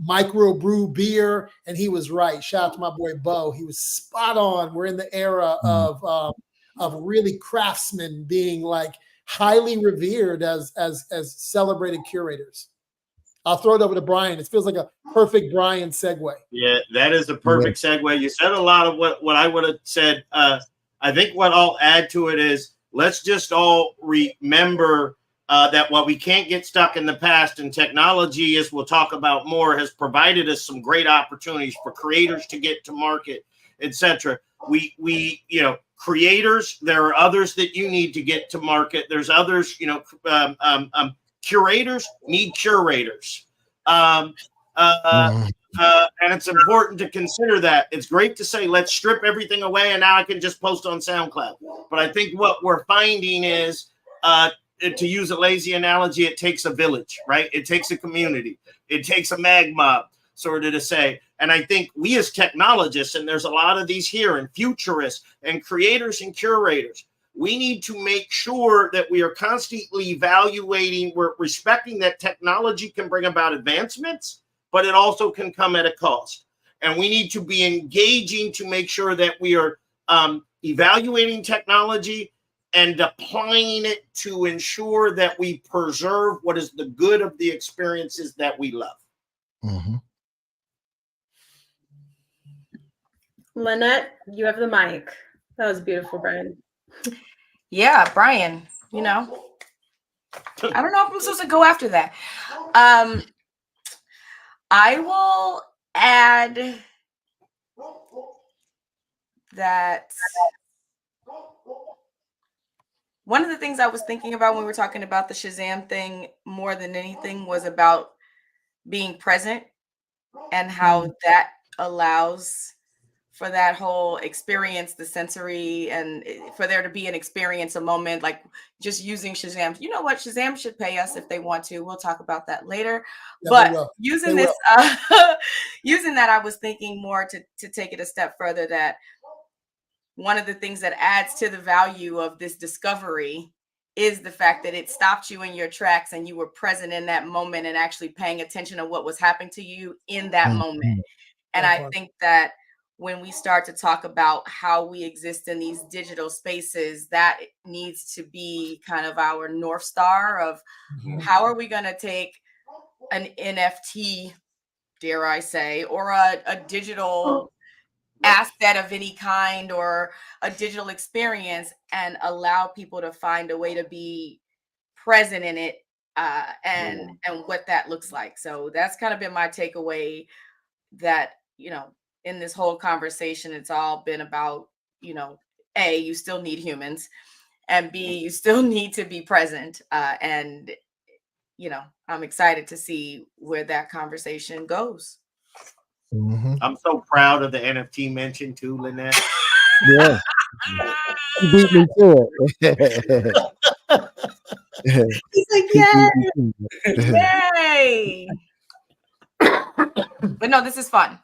micro brew beer. And he was right. Shout out to my boy Bo. He was spot on. We're in the era of really craftsmen being like highly revered as celebrated curators. I'll throw it over to Brian. It feels like a perfect Brian segue. Yeah, that is a perfect segue. You said a lot of what I would have said. I think what I'll add to it is, let's just all remember that while we can't get stuck in the past, and technology, as we'll talk about more, has provided us some great opportunities for creators to get to market, etc. We creators, there are others that you need to get to market. There's others, curators need curators. And it's important to consider that. It's great to say, let's strip everything away and now I can just post on SoundCloud. But I think what we're finding is, to use a lazy analogy, it takes a village, right? It takes a community. It takes a mag mob, sort of to say. And I think we as technologists, and there's a lot of these here, and futurists and creators and curators, we need to make sure that we are constantly evaluating, we're respecting that technology can bring about advancements, but it also can come at a cost. And we need to be engaging to make sure that we are evaluating technology and applying it to ensure that we preserve what is the good of the experiences that we love. Mm-hmm. Lynette, you have the mic. That was beautiful, Brian. Yeah, Brian, I don't know if I'm supposed to go after that. I will add that one of the things I was thinking about when we were talking about the Shazam thing more than anything was about being present and how that allows for that whole experience, the sensory, and for there to be an experience, a moment, like just using Shazam. You know what? Shazam should pay us if they want to. We'll talk about that later. Yeah, but using this, using that, I was thinking more to take it a step further, that one of the things that adds to the value of this discovery is the fact that it stopped you in your tracks and you were present in that moment and actually paying attention to what was happening to you in that moment. And I think that when we start to talk about how we exist in these digital spaces, that needs to be kind of our North Star of how are we going to take an NFT, dare I say, or a digital asset of any kind, or a digital experience, and allow people to find a way to be present in it, and what that looks like. So that's kind of been my takeaway, that, in this whole conversation, it's all been about, A, you still need humans, and B, you still need to be present. And, I'm excited to see where that conversation goes. Mm-hmm. I'm so proud of the NFT mention too, Lynette. Yeah. You beat me to it. He's like, yay! Yay! But no, this is fun.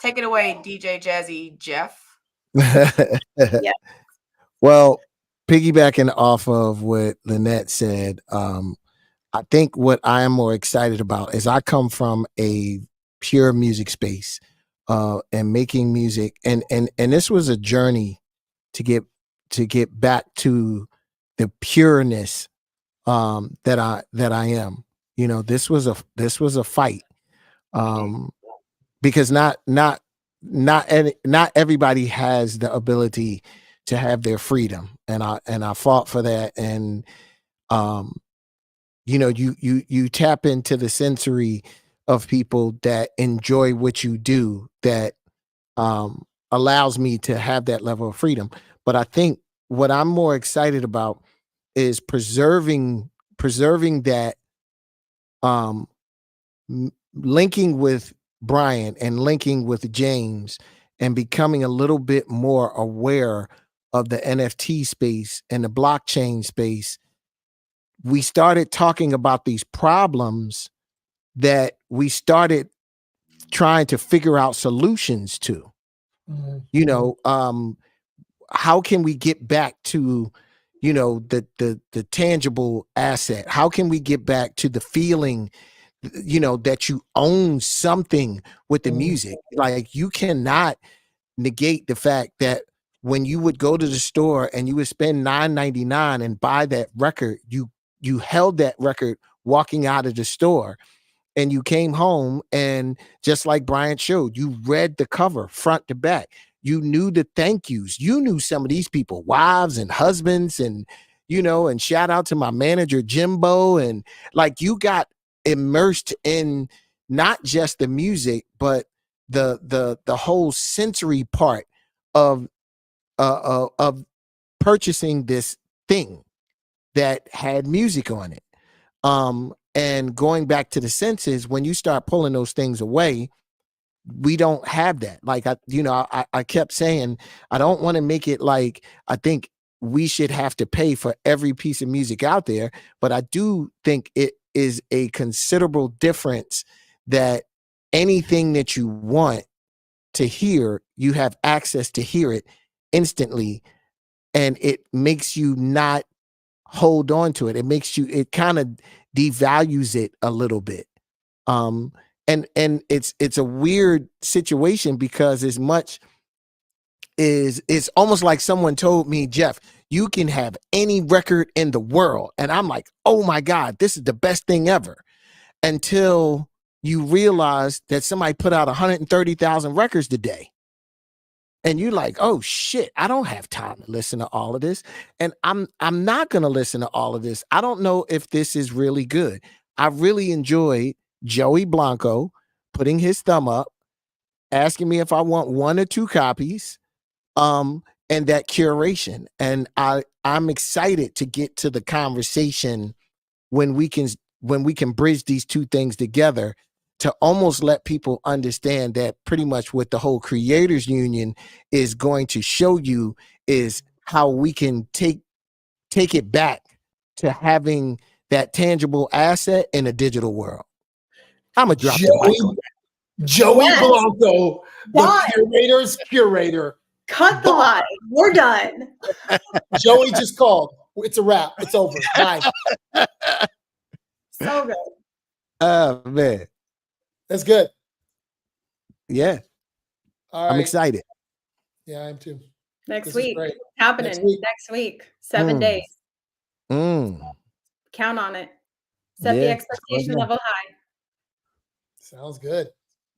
Take it away, DJ Jazzy Jeff. Yeah. Well, piggybacking off of what Lynette said, I think what I am more excited about is I come from a pure music space, and making music, and this was a journey to get back to the pureness that I am. This was a fight, because not everybody has the ability to have their freedom, and I fought for that. And you tap into the sensory of people that enjoy what you do, that allows me to have that level of freedom. But I think what I'm more excited about is preserving that, linking with Brian and linking with James, and becoming a little bit more aware of the NFT space and the blockchain space. We started talking about these problems that we started trying to figure out solutions to. You know, how can we get back to, you know, the tangible asset? How can we get back to the feeling, you know, that you own something with the music? Like, you cannot negate the fact that when you would go to the store and you would spend $9.99 and buy that record, you held that record walking out of the store, and you came home, and just like Brian showed, you read the cover front to back. You knew the thank yous. You knew some of these people, wives and husbands, and, you know, and shout out to my manager, Jimbo. And like, you got immersed in not just the music, but the whole sensory part of purchasing this thing that had music on it. And going back to the senses, when you start pulling those things away, we don't have that. Like, I kept saying, I don't want to make it like I think we should have to pay for every piece of music out there, but I do think it is a considerable difference that anything that you want to hear, you have access to hear it instantly, and it makes you not hold on to it. It kind of devalues it a little bit. And it's a weird situation, because as much is, it's almost like someone told me, Jeff, you can have any record in the world. And I'm like, oh my God, this is the best thing ever. Until you realize that somebody put out 130,000 records today. And you're like, oh shit, I don't have time to listen to all of this. And I'm not going to listen to all of this. I don't know if this is really good. I really enjoyed Joey Blanco putting his thumb up, asking me if I want 1 or 2 copies, and that curation. And I'm excited to get to the conversation when we can bridge these two things together, to almost let people understand that pretty much what the whole Creators Union is going to show you is how we can take it back to having that tangible asset in a digital world. I'm gonna drop the mic on that. Joey Yes. Blanco, Done. the curator's curator. Cut the line. We're done. Joey just called. It's a wrap. It's over. Bye. So good. Oh man. That's good. Yeah. All right. I'm excited. Yeah, I am too. Next This is week. great. Happening next week. 7 days. Count on it. Set the Yeah. expectation level high. Sounds good.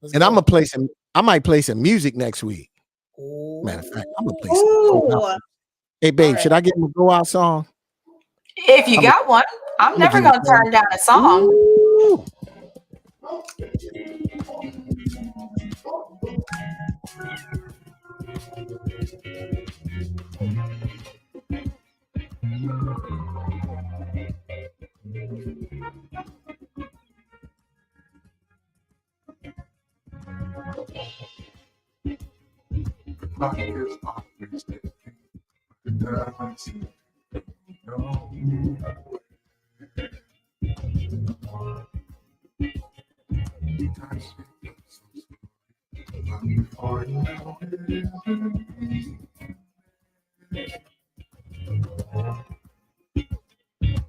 Let's And go. I might play some music next week. Ooh. Matter of fact, I'm gonna play some. Hey babe, right. should I get him a go out song? If you got one, I'm never gonna going to turn down a song. Ooh.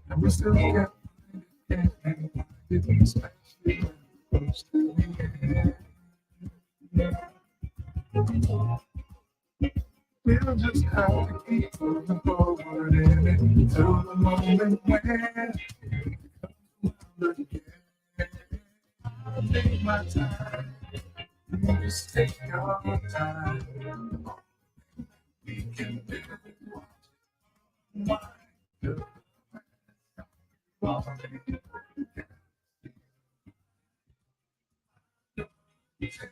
And we still get we'll just have to keep moving forward in it until the moment when I'll take my time. You just take your time. We can do what do. Take